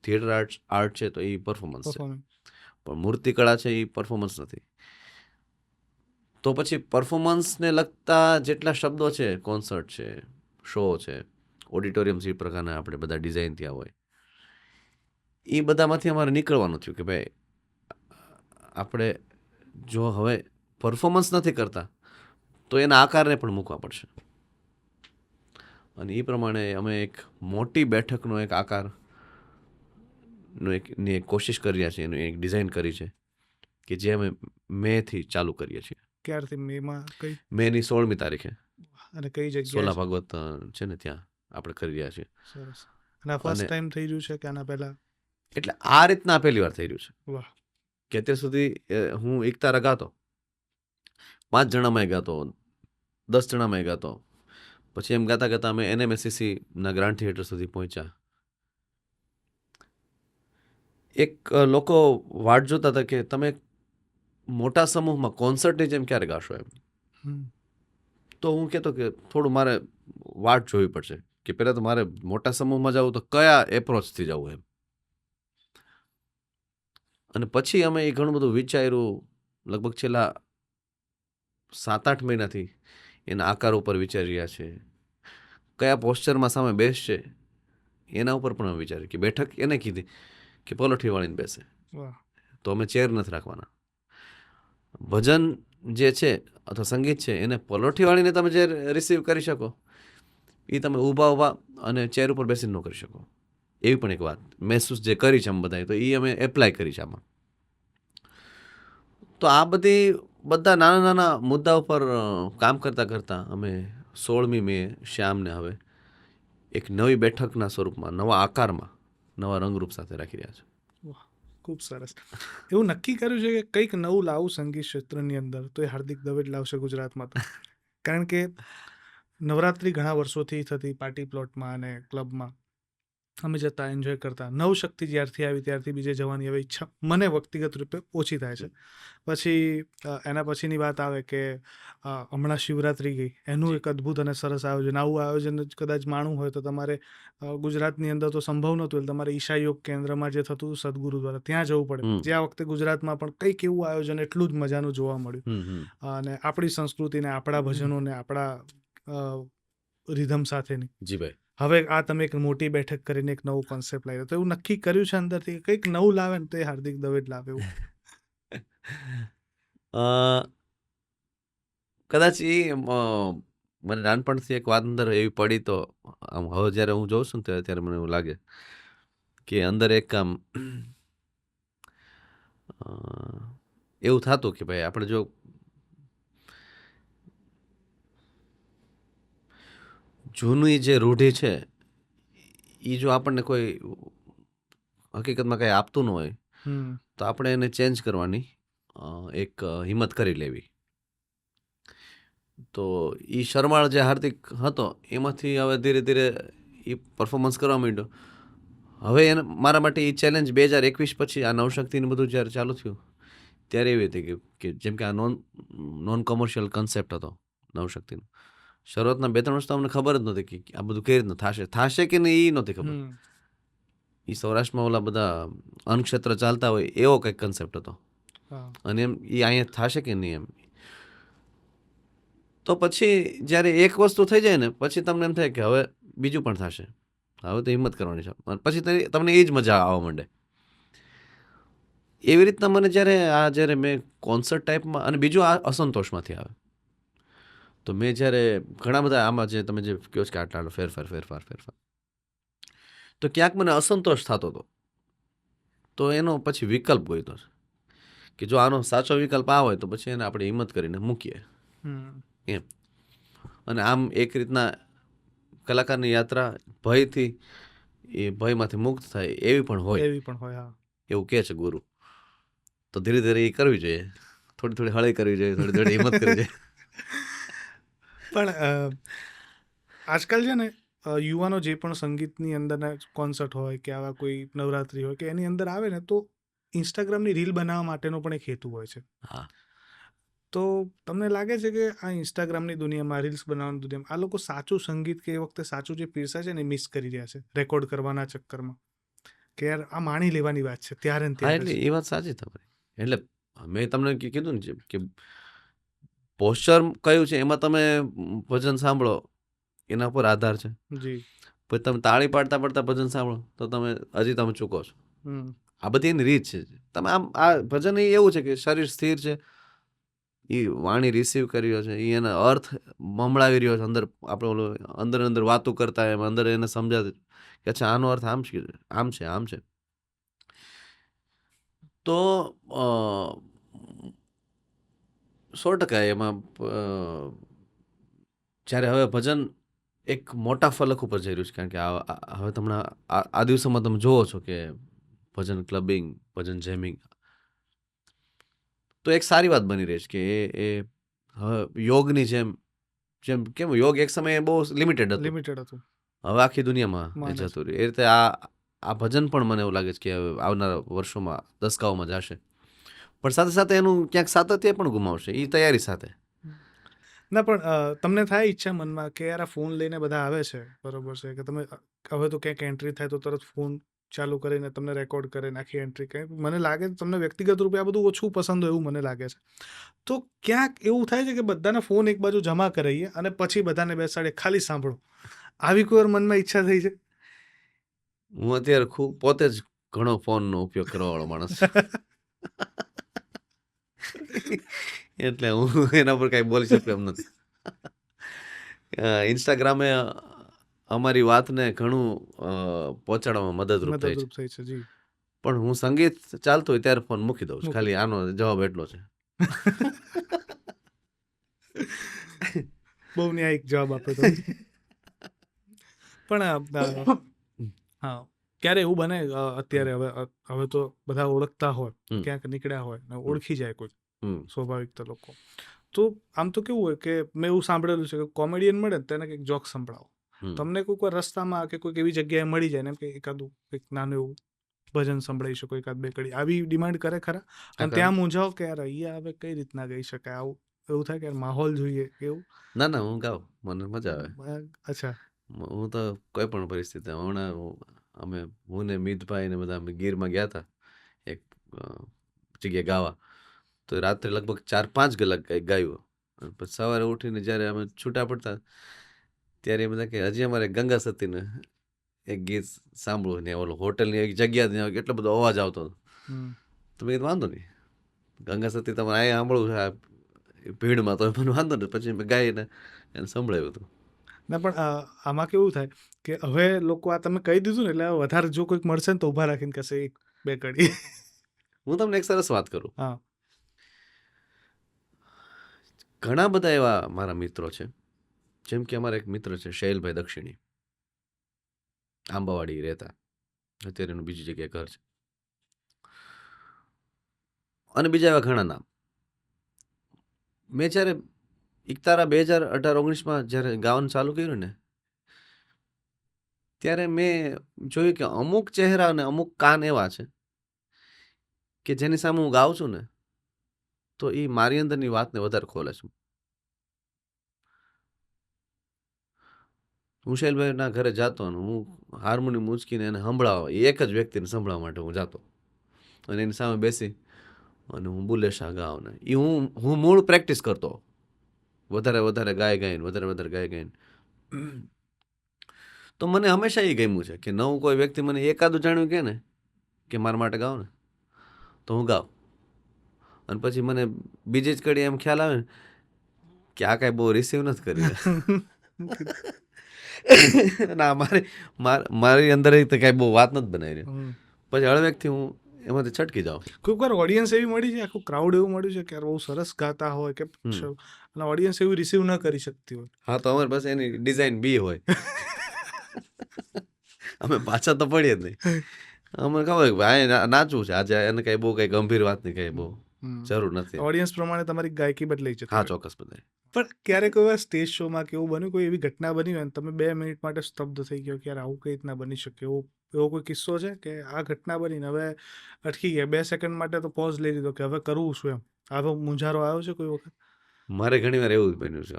થિયેટર આર્ટ છે તો એ પરફોર્મન્સ છે, પણ મૂર્તિકળા છે એ પરફોર્મન્સ નથી. તો પછી પરફોર્મન્સને લગતા જેટલા શબ્દો છે, કોન્સર્ટ છે, શો છે, ઓડિટોરિયમ છે, એ પ્રકારના આપણે બધા ડિઝાઇન થયા હોય, એ બધામાંથી અમારે નીકળવાનું થયું કે ભાઈ આપણે જો હવે પરફોર્મન્સ નથી કરતા તો એના આકારને પણ મૂકવા પડશે. અને એ પ્રમાણે અમે એક મોટી બેઠકનો એક આકારની એક કોશિશ કરી રહ્યા છીએ, એનું એક ડિઝાઇન કરી છે કે જે અમે મેથી ચાલુ કરીએ છીએ. ક્યારથી? મેમાં કઈ? મેની 16મી તારીખે. અને કઈ જગ્યાએ? સોલા ભાગવત છે ને ત્યાં આપણે કરી રહ્યા છીએ. સરસ. અને ફર્સ્ટ ટાઈમ થઈ રહ્યું છે કે આના પહેલા? એટલે આ રીતના પહેલી વાર થઈ રહ્યું છે. વાહ. કે અત્યાર સુધી હું એકતારા ગાતો, 5 જણામાં ગાતો, 10 જણામાં ગાતો, પછી એમ ગાતા ગાતા અમે NMSCCના ગ્રાન્ડ થિયેટર સુધી પહોંચ્યા. એક લોકો વાટ જોતા હતા કે તમે મોટા સમૂહમાં કોન્સર્ટની જેમ ક્યારે ગાશો એમ. તો હું કહેતો કે થોડું મારે વાટ જોવી પડશે કે પહેલાં તો મારે મોટા સમૂહમાં જવું તો કયા એપ્રોચથી જવું એમ. અને પછી અમે એ ઘણું બધું વિચાર્યું. લગભગ છેલ્લા 7-8 મહિનાથી એના આકાર ઉપર વિચારી રહ્યા છે, કયા પોસ્ચરમાં સામે બેસશે એના ઉપર પણ અમે વિચાર્યું કે બેઠક એને કીધી કે પલોઠી વાળીને બેસે, તો અમે ચેર નથી રાખવાના. ભજન જે છે અથવા સંગીત છે એને પલોઠી વાળીને તમે જે રિસીવ કરી શકો એ તમે ઊભા અને ચેર ઉપર બેસીને ન કરી શકો. એવી પણ એક વાત મહેસૂસ જે કરી છે અમે બધાએ, તો એ અમે એપ્લાય કરી છે આમાં. તો આ બધા નાના નાના મુદ્દા ઉપર કામ કરતાં કરતાં અમે 16મી મે શ્યામને હવે એક નવી બેઠકના સ્વરૂપમાં, નવા આકારમાં, નવા રંગરૂપ સાથે રાખી રહ્યા છે. ખૂબ સરસ. એવું નક્કી કર્યું છે કે કંઈક નવું લાવું સંગીત ક્ષેત્રની અંદર, તો એ હાર્દિક દવે જ લાવશે ગુજરાતમાં તો. કારણ કે નવરાત્રિ ઘણા વર્ષોથી થતી પાર્ટી પ્લોટમાં અને ક્લબમાં અમે જતા, એન્જોય કરતા. નવશક્તિ જ્યારથી આવી ત્યારથી બીજે જવાની હવે ઈચ્છા મને વ્યક્તિગત રૂપે ઓછી થાય છે. પછી એના પછીની વાત આવે કે હમણાં શિવરાત્રિ ગઈ, એનું એક અદ્ભુત અને સરસ આયોજન. આવું આયોજન કદાચ માણવું હોય તો તમારે ગુજરાતની અંદર તો સંભવ નહોતું, એટલે તમારે ઈશા યોગ કેન્દ્રમાં જે થતું સદગુરુ દ્વારા ત્યાં જવું પડે. જે આ વખતે ગુજરાતમાં પણ કંઈક એવું આયોજન એટલું જ મજાનું જોવા મળ્યું, અને આપણી સંસ્કૃતિને, આપણા ભજનોને, આપણા રિધમ સાથેની. જી ભાઈ. હવે આ તમે એક મોટી બેઠક કરીને એક નવું કોન્સેપ્ટ લાવ્યો, તો એવું નક્કી કર્યું છે અંદરથી કંઈક નવું લાવે ને તો એ હાર્દિક દવે જ લાવે એવું? કદાચ એ મને નાનપણથી એક વાત અંદર એવી પડી, તો આમ હવે જ્યારે હું જોઉં છું ને ત્યારે મને એવું લાગે કે અંદર એક આમ એવું થતું કે ભાઈ આપણે જો જૂની જે રૂઢિ છે એ જો આપણને કોઈ હકીકતમાં કંઈ આપતું ન હોય તો આપણે એને ચેન્જ કરવાની એક હિંમત કરી લેવી. તો એ શરમાળ જે હાર્દિક હતો એમાંથી હવે ધીરે ધીરે એ પરફોર્મન્સ કરવા માંડ્યો. હવે એને મારા માટે એ ચેલેન્જ 2021 પછી આ નવશક્તિને બધું જ્યારે ચાલુ થયું ત્યારે એવી હતી કે જેમ કે આ નોન કોમર્શિયલ કન્સેપ્ટ હતો નવશક્તિનો. શરૂઆતના 2-3 વર્ષ તો અમને ખબર જ નહોતી કે આ બધું કઈ રીતનું થશે કે નહીં, એ નહોતી ખબર. એ સૌરાષ્ટ્રમાં ઓલા બધા અન્નક્ષેત્ર ચાલતા હોય એવો કંઈક કન્સેપ્ટ હતો, અને એમ એ અહીંયા થશે કે નહીં એમ. તો પછી જ્યારે એક વસ્તુ થઈ જાય ને પછી તમને એમ થાય કે હવે બીજું પણ થશે, હવે તો હિંમત કરવાની છે. પછી તમને એ જ મજા આવવા માંડે. એવી રીતના મને જ્યારે મેં કોન્સર્ટ ટાઈપમાં, અને બીજું આ અસંતોષમાંથી આવે, તો મેં જ્યારે ઘણા બધા આમાં જે તમે જે કહો છો કે આટલા ફેરફાર, તો ક્યાંક મને અસંતોષ થતો હતો. તો એનો પછી વિકલ્પ ગોઈતો કે જો આનો સાચો વિકલ્પ આ હોય તો પછી એને આપણે હિંમત કરીને મૂકીએ એમ. અને આમ એક રીતના કલાકારની યાત્રા ભયમાંથી મુક્ત થાય એવી પણ હોય એવું કહે છે ગુરુ. તો ધીરે ધીરે એ કરવી જોઈએ, થોડી હળી કરવી જોઈએ, થોડી હિંમત કરવી જોઈએ. પણ આજકાલ છે ને યુવાનો જે પણ સંગીતની અંદરના કોન્સર્ટ હોય કે આવા કોઈ નવરાત્રિ હોય કે એની અંદર આવે ને, તો ઇન્સ્ટાગ્રામની રીલ બનાવવા માટેનો પણ એક હેતુ હોય છે. હા. તો તમને લાગે છે કે આ ઇન્સ્ટાગ્રામની દુનિયામાં, રીલ્સ બનાવવાની દુનિયામાં આ લોકો સાચું સંગીત કે એ વખતે સાચું જે પીરસા છે ને મિસ કરી રહ્યા છે રેકોર્ડ કરવાના ચક્કરમાં? કે યાર આ માણી લેવાની વાત છે ત્યારે ને ત્યારે. એટલે એ વાત સાચી તમારી. એટલે મેં તમને કીધું ને કે પોસ્ચર કયું છે એમાં તમે ભજન સાંભળો એના પર આધાર છે. પછી તમે તાળી પાડતા ભજન સાંભળો તો તમે ચૂકો છો. આ બધી એની રીત છે. તમે આમ આ ભજન એવું છે કે શરીર સ્થિર છે, એ વાણી રિસીવ કરી રહ્યો છે, એ એના અર્થ મમળાવી રહ્યો છે. આપણે અંદર વાતો કરતા એમ અંદર એને સમજાવે કે અચ્છા આનો અર્થ આમ છે. તો 100% એમાં જ્યારે હવે ભજન એક મોટા ફલક ઉપર જઈ રહ્યું છે, કારણ કે હવે તમને આ દિવસોમાં તમે જોવો છો કે ભજન ક્લબિંગ, ભજન જેમિંગ તો એક સારી વાત બની રહી છે કે એ હવે યોગની જેમ કેમ યોગ એક સમયે બહુ લિમિટેડ હતું, હવે આખી દુનિયામાં એ જતું રહ્યું. એ રીતે આ ભજન પણ મને એવું લાગે છે કે આવનારા વર્ષોમાં, દસકાઓમાં જશે, પણ સાથે સાથે એનું ક્યાંક સાતત્ય પણ ગુમાવશે એ તૈયારી સાથે. ના પણ તમને થાય ઈચ્છા મનમાં કે યાર આ ફોન લઈને બધા આવે છે, બરોબર છે, કે તમે હવે તો ક્યાંક એન્ટ્રી થાય તો તરત ફોન ચાલુ કરીને તમને રેકોર્ડ કરે આખી એન્ટ્રી, કંઈક મને લાગે છે તમને વ્યક્તિગત રૂપે આ બધું ઓછું પસંદ હોય એવું મને લાગે છે. તો ક્યાંક એવું થાય છે કે બધાના ફોન એક બાજુ જમા કરાવીએ અને પછી બધાને બેસાડીએ ખાલી સાંભળો, આવી કોઈ વાર મનમાં ઈચ્છા થઈ છે? હું અત્યારે ખૂબ પોતે જ ઘણો ફોનનો ઉપયોગ કરવાવાળો માણસ છું. એટલે હું એના પર કાંઈ બોલી શકું એમ નથી. ઇન્સ્ટાગ્રામે અમારી વાતને ઘણું પહોંચાડવામાં મદદરૂપ થાય છે. મદદરૂપ થઈ છે, જી. પણ હું સંગીત ચાલતું હોય ત્યારે ફોન મૂકી દઉં છું. ખાલી આનો જવાબ એટલો છે. બહુ ન્યાયિક જવાબ આપ્યો તમે. પણ હા, ક્યારે એવું બને અત્યારે હવે તો બધા ઓળખતા હોય, ક્યાંક નીકળ્યા હોય ને ઓળખી જાય કોઈ, સ્વાભાવિક તો લોકો તો આમ તો કેવું હોય કે મેં એવું સાંભળેલું છે કે કોમેડિયન મળે ને તેને કંઈક જોક સંભળાવો. તમને કોઈક વાર રસ્તામાં કે કોઈક એવી જગ્યાએ મળી જાય ને કે એકાદું કંઈક નાનું એવું ભજન સંભળાઈ શકો, એકાદ બે કડી આવી ડિમાન્ડ કરે ખરા? અને ત્યાં મૂંઝાવ કે યાર અહીંયા હવે કઈ રીતના ગઈ શકાય, આવું એવું થાય કે યાર માહોલ જોઈએ એવું? ના હું ગાઉં, મને મજા આવે. અચ્છા. હું તો કોઈ પણ પરિસ્થિતિ, હમણાં હું ને મિતભાઈ ને બધા અમે ગીરમાં ગયા હતા એક જગ્યાએ ગાવા, તો રાત્રે લગભગ 4-5 કલાક ગાયું. પછી સવારે ઉઠીને જ્યારે અમે છૂટા પડતા ત્યારે બધા કે હજી અમારે ગંગા સતીને એક ગીત સાંભળવું ને, ઓલો હોટલની એક જગ્યા એટલો બધો અવાજ આવતો હતો. તો મેં કીધું વાંધો નહીં, ગંગા સતી તમારે અહીંયા સાંભળવું છે ભીડમાં, તો મને વાંધો નહીં. પછી મેં ગાઈને એને સંભળાવ્યું હતું. ના પણ આમાં કેવું થાય કે હવે લોકો આ તમે કહી દીધું ને એટલે વધારે જો કોઈક મળશે ને તો ઊભા રાખીને કહેશે એક બે કડી. હું તમને એક સરસ વાત કરું. હા. ઘણા બધા એવા મારા મિત્રો છે, જેમ કે અમારા એક મિત્ર છે શૈલભાઈ દક્ષિણી, આંબાવાડી રહેતા, અત્યારે એનું બીજી જગ્યાએ ઘર છે, અને બીજા એવા ઘણા નામ. મેં જ્યારે એકતારા 2018-19 જ્યારે ગાવાનું ચાલુ કર્યું ને, ત્યારે મેં જોયું કે અમુક ચહેરા અને અમુક કાન એવા છે કે જેની સામે હું ગાઉં છું ને તો એ મારી અંદરની વાતને વધારે ખોલે છે. હું શૈલભાઈના ઘરે જાતો અને હું હાર્મોનિયમ ઉંચકીને એને સંભળાવવા, એક જ વ્યક્તિને સંભળાવવા માટે હું જાતો અને એની સામે બેસી અને હું બુલેશા ગાઉં ને એ હું મૂળ પ્રેક્ટિસ કરતો, વધારે ગાઈને. તો મને હંમેશા એ ગમ્યું છે કે નવું કોઈ વ્યક્તિ મને એકાદું જાણ્યું કે ને કે મારા માટે ગાવ ને તો હું ગાઉં, અને પછી મને બીજી જ કડી એમ ખ્યાલ આવે ને કે આ કાંઈ બહુ રિસીવ નથી કરી. ના મારી અંદર કાંઈ બહુ વાત નથી બનાવી રહી. પછી હળવેકથી હું એમાંથી છટકી જાઉં. કોઈક વાર ઓડિયન્સ એવી મળી છે, આખું ક્રાઉડ એવું મળ્યું છે કે યાર બહુ સરસ ગાતા હોય કે અને ઓડિયન્સ એવું રિસીવ ન કરી શકતી હોય? હા, તો અમારી પાસે એની ડિઝાઇન બી હોય. અમે પાછા તો પડીએ જ નહીં. અમને ખબર કે ભાઈ નાચવું છે આજે, એને કઈ બહુ કઈ ગંભીર વાત ની કઈ બહુ જરૂર નથી. ઓડિયન્સ પ્રમાણે તમારી ગાયકી બદલાઈ છે. હા, ચોક્કસ બદલાય. પણ ક્યારેક કોઈ સ્ટેજ શોમાં કેવું બન્યું, કોઈ એવી ઘટના બની હોય તમે 2 મિનિટ માટે સ્તબ્ધ થઈ ગયો કે યાર આવું કઈ રીતના બની શકે, એવો કોઈ કિસ્સો છે કે આ ઘટના બનીને હવે અટકી ગયા, 2 સેકન્ડ માટે તો પોઝ લઈ લીધો કે હવે કરવું શું, એમ આવો મૂંઝારો આવ્યો છે કોઈ વખત? મારે ઘણી વાર એવું બન્યું છે.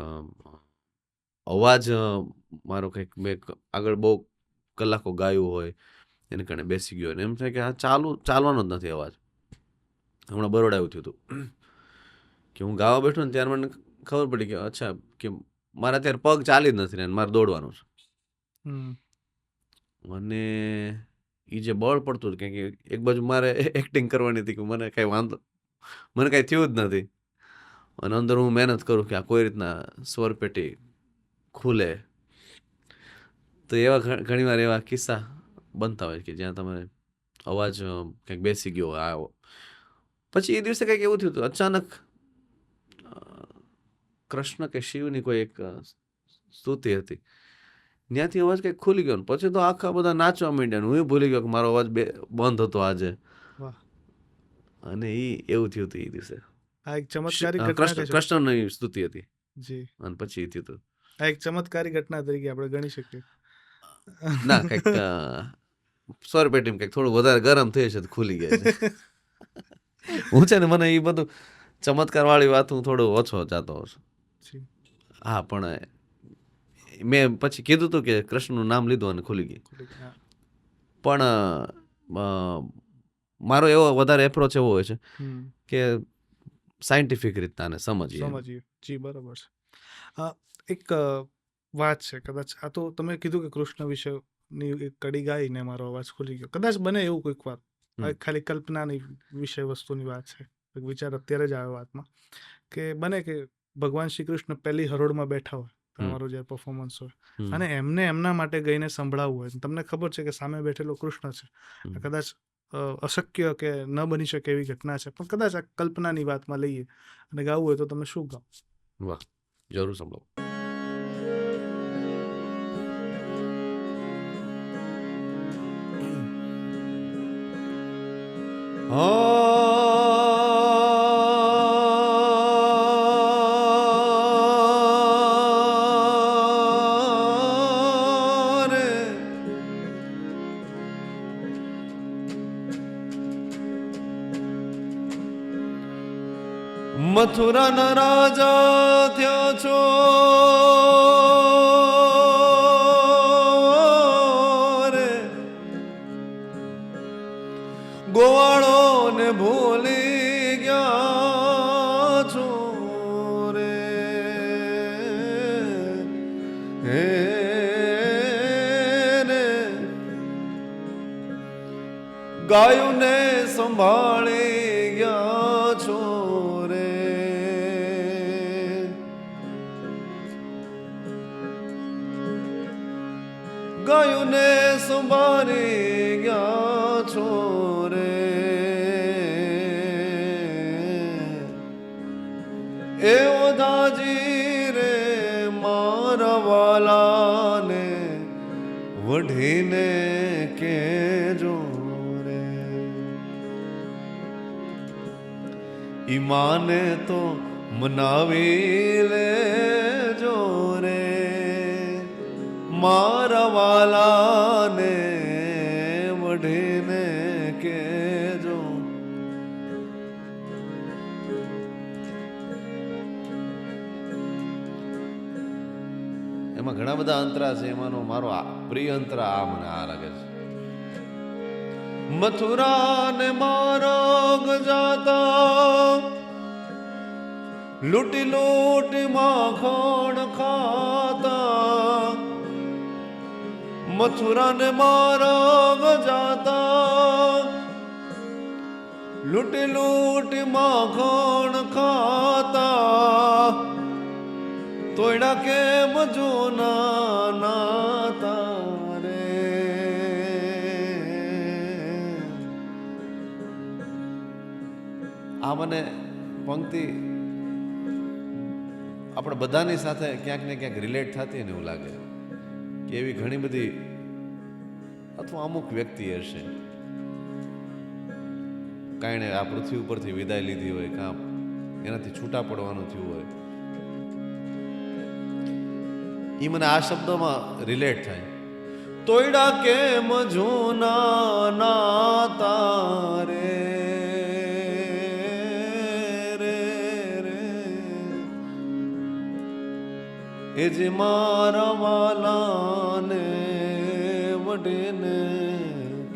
અવાજ મારો કંઈક મેં આગળ બહુ કલાકો ગાયું હોય એને કારણે બેસી ગયો ને એમ થાય કે આ ચાલવાનો જ નથી અવાજ. હમણાં બરોડા એવું થયું હતું કે હું ગાવા બેઠો ને ત્યારે મને ખબર પડી કે અચ્છા કે મારા અત્યારે પગ ચાલી જ નથી ને મારે દોડવાનું છે. મને એ જે બળ પડતું હતું કે એક બાજુ મારે એક્ટિંગ કરવાની હતી કે મને કાંઈ વાંધો, મને કાંઈ થયું જ નથી, અને અંદર હું મહેનત કરું કે આ કોઈ રીતના સ્વરપેટી ખુલે. તો એવા ઘણી વાર એવા કિસ્સા બનતા હોય કે જ્યાં તમારે અવાજ કંઈક બેસી ગયો આવ્યો. પછી એ દિવસે કંઈક એવું થયું હતું, અચાનક કૃષ્ણ કે શિવની કોઈ એક સ્તુતિ હતી, ત્યાંથી અવાજ કંઈક ખુલી ગયો ને પછી તો આખા બધા નાચવા માંડ્યા. હું ભૂલી ગયો કે મારો અવાજ બંધ હતો આજે. અને એ એવું થયું હતું એ દિવસે. આ એક ચમત્કારી ઘટના, કૃષ્ણની સ્તુતિ હતી જી, અને પછી થયું હતું. આ એક ચમત્કારી ઘટના તરીકે આપણે ગણી શકીએ. ના, કંઈક સ્વરપેટીમાં કંઈક થોડું વધારે ગરમ થઈ છે તો ખુલી ગયા છે. હું છે ને મને એ બધું ચમત્કાર વાળી વાત હું થોડું ઓછો જાતો હોઉં છું. હા, પણ મેં પછી કીધું હતું કે કૃષ્ણનું નામ લીધું અને ખુલી ગઈ. હા. પણ મારો એવો વધારે એપ્રોચ એવો હોય છે કે સાયન્ટિફિક રીતના આને સમજીએ. સમજીએ. જી, બરાબર છે. એક વાત છે, કદાચ આ તો તમે કીધું કે કૃષ્ણ વિશેની એક કડી ગાઈને મારો અવાજ ખુલી ગયો. કદાચ બને એવું કોઈક વાર, હમ. આ ખાલી કલ્પનાની વિષય વસ્તુની વાત છે. એક વિચાર અત્યારે જ આવ્યો વાતમાં કે બને કે ભગવાન શ્રી કૃષ્ણ પહેલી હરોળમાં બેઠા હોય, તમારું જ્યારે પરફોર્મન્સ હોય, અને એમને એમના માટે ગઈને સંભળાવવું હોય, તમને ખબર છે કે સામે બેઠેલો કૃષ્ણ છે, કદાચ અશક્ય કે ન બની શકે એવી ઘટના છે, પણ કદાચ આ કલ્પનાની વાતમાં લઈએ અને ગાવું હોય તો તમે શું ગાઓ? વાહ, જરૂર સંભળાવો. મથુરાના રાજા થયા છો રે, ગોવાળો ને ભૂલી ગયા છો રે, હે રે ગાયું ને સંભાળી ગયા છો રે, ગાયું ને સંભાળી ગયા છો રે, એવો દાજી રે મારા વાલાને વઢીને કેજો રે, ઈમાને તો મનાવી લેજો રે, મારા વાલાને વઢીને કેજો. એમાં ઘણા બધા અંતરા છે, એમાંનો મારો પ્રિય અંતરા આ મને આ લાગે છે. મથુરા ને મારો ગજાતા, લૂટી લૂટી માખણ ખાતા, મથુરા ને મારો ગજાતા, લૂટી લૂટી માખણ ખાતા, તોયડા કેમ જૂના નાતા રે. આ મને પંક્તિ આપણે બધાની સાથે ક્યાંક ને ક્યાંક રિલેટ થતી ને એવું લાગે કે એવી ઘણી બધી અથવા અમુક વ્યક્તિ હશે, કાંઈ આ પૃથ્વી ઉપરથી વિદાય લીધી હોય, કાં એનાથી છૂટા પડવાનું થયું હોય, એ મને આ શબ્દોમાં રિલેટ થાય. તોયડા કેમ જૂના નાતા રે, એ જે મારા વાલાને વઢીને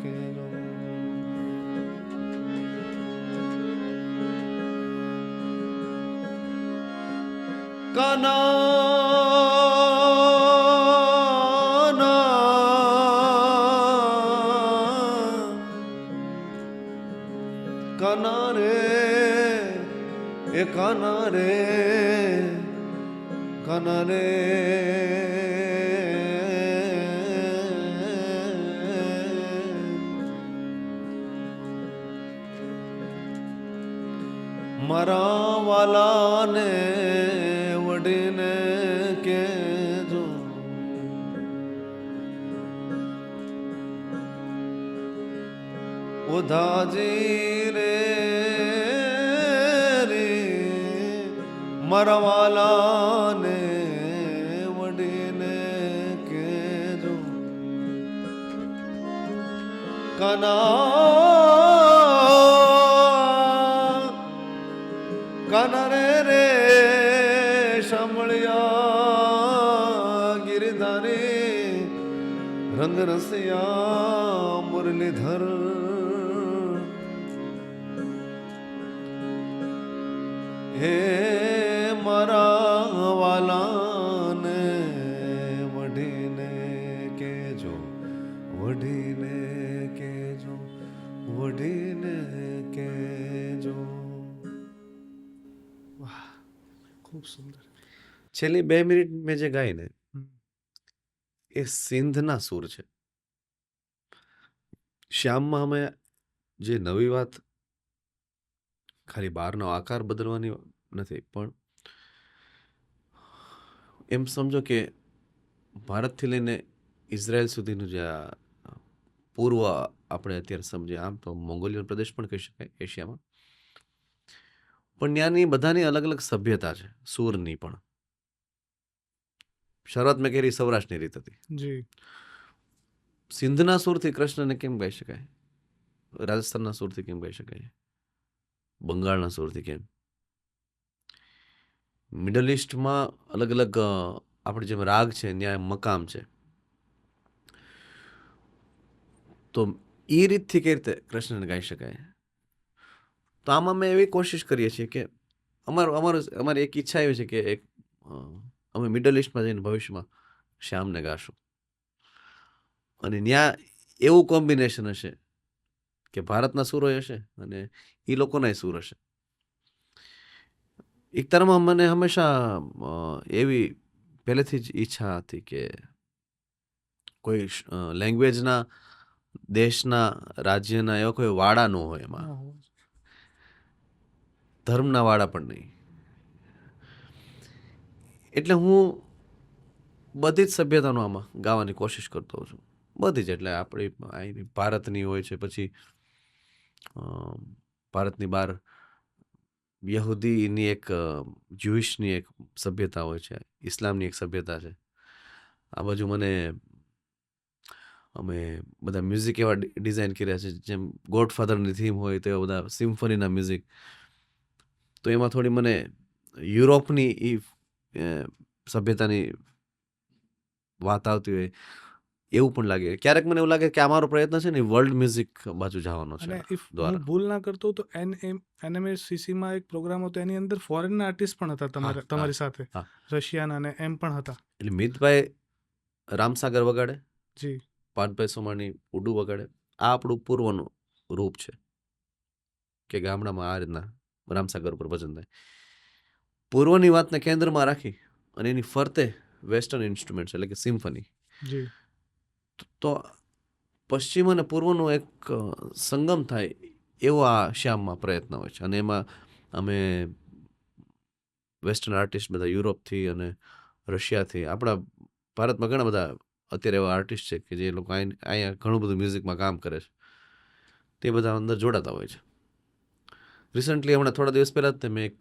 કેજો. કાના રે, એ કાના રે, કાના રે, મારા વાલાને વઢીને કેજો. ઉધાજી રે રે મારા વાલાને વઢીને કેજો. કાના કાના રે રે સાંભળ્યા રંગ રસિયા મુરલીધર હે મારા વાલાને વઢીને કેજો, વઢીને કેજો, વઢીને કેજો. વાહ, ખૂબ સુંદર. છેલ્લી 2 મિનિટ મેં જે ગાઈ ને હમ. એ સિંધના સૂર છે. શ્યામમાં અમે જે નવી વાત ખાલી બહારનો આકાર બદલવાની નથી, પણ એમ સમજો કે ભારતથી લઈને ઇઝરાયલ સુધીનું જે આ પૂર્વ આપણે અત્યારે સમજીએ, આમ તો મોંગોલિયન પ્રદેશ પણ કહી શકાય એશિયામાં, પણ ત્યાંની બધાની અલગ અલગ સભ્યતા છે, સૂરની પણ. શરૂઆત મેં કરી સૌરાષ્ટ્રની રીત હતી. જી. સિંધના સૂરથી કૃષ્ણને કેમ ગાઈ શકાય, રાજસ્થાનના સૂરથી કેમ ગાઈ શકાય, બંગાળના સૂરથી કેમ, મિડલ ઇસ્ટમાં અલગ અલગ આપણે જેમ રાગ છે ત્યાં મકામ છે, તો એ રીતથી કઈ રીતે કૃષ્ણને ગાઈ શકાય. તો આમાં અમે એવી કોશિશ કરીએ છીએ કે અમારી એક ઈચ્છા એવી છે કે એક અમે મિડલ ઇસ્ટમાં જઈને ભવિષ્યમાં શ્યામને ગાશું, અને ત્યાં એવું કોમ્બિનેશન હશે કે ભારતના સૂરો હશે અને એ લોકોના સૂર હશે. એક તરફમાં મને હંમેશા એવી પહેલેથી જ ઈચ્છા હતી કે કોઈ લેંગ્વેજના, દેશના, રાજ્યના એવા કોઈ વાડા ન હોય એમાં, ધર્મના વાડા પણ નહીં. એટલે હું બધી જ સભ્યતાનો આમાં ગાવાની કોશિશ કરતો હોઉં છું, બધી જ. એટલે આપણી અહીં ભારતની હોય છે, પછી ભારતની બહાર યહૂદીની એક, જ્યુઇશની એક સભ્યતા હોય છે, ઇસ્લામની એક સભ્યતા છે. આ બાજુ અમે બધા મ્યુઝિક એવા ડિઝાઇન કર્યા છે, જેમ ગોડફાધરની થીમ હોય તો એવા બધા સિમ્ફનીના મ્યુઝિક. તો એમાં થોડી મને યુરોપની એ સભ્યતાની વાત આવતી હોય એવું પણ લાગે. ક્યારેક મને એવું લાગે કે અમારો પ્રયત્ન છે ને વર્લ્ડ મ્યુઝિક બાજુ જવાનો છે. અને ઇફ હું ભૂલ ના કરતો તો NMACC-માં એક પ્રોગ્રામ હતો, એની અંદર ફોરેન આર્ટિસ્ટ પણ હતા તમારી સાથે, રશિયાના અને એમ પણ હતા. એટલે મિતભાઈ રામસાગર વગાડે, જી, પાનભાઈ સોમાણી ઉડુ વગાડે. આ આપણું પૂર્વનું રૂપ છે કે ગામડામાં આ રીતના રામસાગર ઉપર ભજન થાય. પૂર્વની વાતને કેન્દ્રમાં રાખી અને એની ફરતે વેસ્ટર્ન ઇન્સ્ટ્રુમેન્ટ એટલે કે સિમ્ફની. જી. તો પશ્ચિમ અને પૂર્વનું એક સંગમ થાય એવો આ શ્યામમાં પ્રયત્ન હોય છે. અને એમાં અમે વેસ્ટર્ન આર્ટિસ્ટ બધા યુરોપથી અને રશિયાથી, આપણા ભારતમાં ઘણા બધા અત્યારે એવા આર્ટિસ્ટ છે કે જે લોકો અહીંયા ઘણું બધું મ્યુઝિકમાં કામ કરે છે, તે બધા અંદર જોડાતા હોય છે. રિસન્ટલી હમણાં થોડા દિવસ પહેલાં જ મેં એક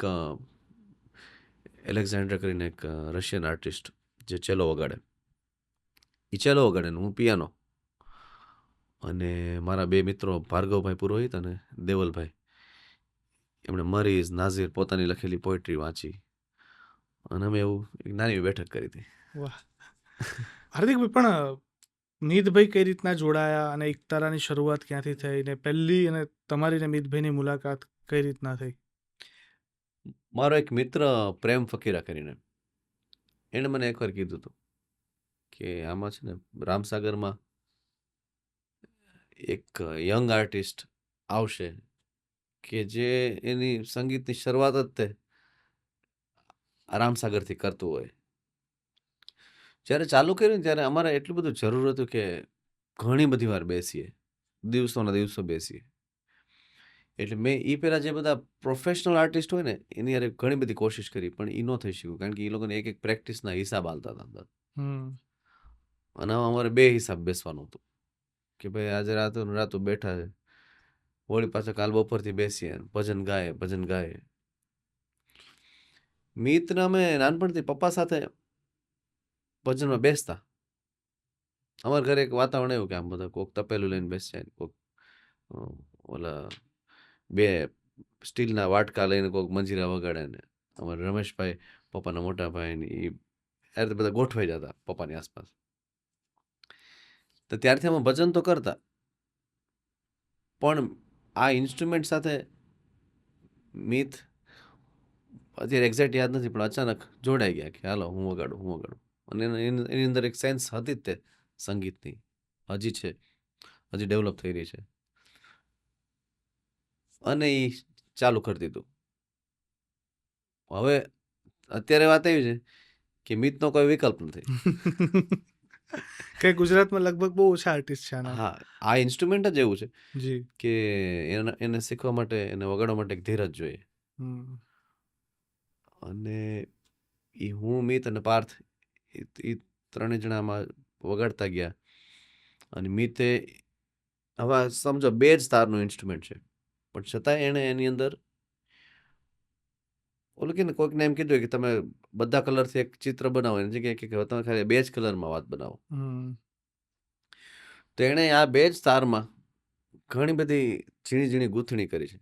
એલેક્ઝાન્ડર કરીને એક રશિયન આર્ટિસ્ટ જે ચેલો વગાડે, એ ચેલો વગાડે ને હું પિયાનો, અને મારા 2 મિત્રો ભાર્ગવભાઈ પુરોહિત અને દેવલભાઈ, એમણે મરીઝ નાઝીર પોતાની લખેલી પોએટ્રી વાંચી અને અમે એવું એક નાની બેઠક કરી હતી. વાહ. હાર્દિકભાઈ, પણ મિતભાઈ કઈ રીતના જોડાયા અને એકતારાની શરૂઆત ક્યાંથી થઈ, ને પહેલી અને તમારી ને મિતભાઈની મુલાકાત કઈ રીતના થઈ? મારો એક મિત્ર પ્રેમ ફકીરા કરીને, એણે મને એકવાર કીધું હતું કે આમાં છે ને રામસાગરમાં એક યંગ આર્ટિસ્ટ આવશે કે જે એની સંગીતની શરૂઆત જ તે રામસાગરથી કરતું હોય. જ્યારે ચાલુ કર્યું ત્યારે અમારે એટલું બધું જરૂર હતું કે ઘણી બધી વાર બેસીએ, દિવસોના દિવસો બેસીએ. એટલે મેં એ પહેલાં જે બધા પ્રોફેશનલ આર્ટિસ્ટ હોય ને એની યારે ઘણી બધી કોશિશ કરી, પણ એ ન થઈ શક્યું, કારણ કે એ લોકોને એક પ્રેક્ટિસના હિસાબ આલતા હતા. અને અમારે 2 હિસાબ બેસવાનું હતું કે ભાઈ આજે રાતો બેઠા છે, વળી પાછા કાલ બપોરથી બેસીએ, ભજન ગાય. મિત્ર અમે નાનપણથી પપ્પા સાથે ભજનમાં બેસતા. અમારા ઘરે એક વાતાવરણ એવું કે આમ બધા કોક તપેલું લઈને બેસી જાય, કોક ઓલા 2 સ્ટીલના વાટકા લઈને કોક મંજીરા વગાડે ને અમારા રમેશભાઈ પપ્પાના મોટા ભાઈ ને એ રીતે બધા ગોઠવાઈ જતા પપ્પાની આસપાસ. તો ત્યારથી અમે ભજન તો કરતા, પણ આ ઇન્સ્ટ્રુમેન્ટ સાથે મિત અત્યારે એક્ઝેક્ટ યાદ નથી, પણ અચાનક જોડાઈ ગયા કે હાલો હું વગાડું. અને એની અંદર એક સેન્સ હતી જ તે સંગીતની, હજી છે, હજી ડેવલપ થઈ રહી છે. અને એ ચાલુ કરી દીધું. હવે અત્યારે વાત એવી છે કે મિતનો કોઈ વિકલ્પ નથી. કે ગુજરાતમાં લગભગ બહુ ઓછા આર્ટિસ્ટ છે આના. હા, આ ઇન્સ્ટ્રુમેન્ટ જ એવું છે જી. કે એને શીખવા માટે, એને વગાડવા માટે એક ધીરજ જોઈએ. અને એ હું, મિત અને પાર્થ એ ત્રણેય જણામાં વગાડતા ગયા. અને મિતે, હવે સમજો 2 જ તારનું ઇન્સ્ટ્રુમેન્ટ છે, પણ છતાંય એણે એની અંદર ઓલું કે ને, કોઈકને એમ કીધું કે તમે બધા કલરથી એક ચિત્ર બનાવો, એની જગ્યાએ કે તમે ખાલી 2 જ કલરમાં વાત બનાવો. તો એણે આ 2 જ તારમાં ઘણી બધી ઝીણી ઝીણી ગૂંથણી કરી છે.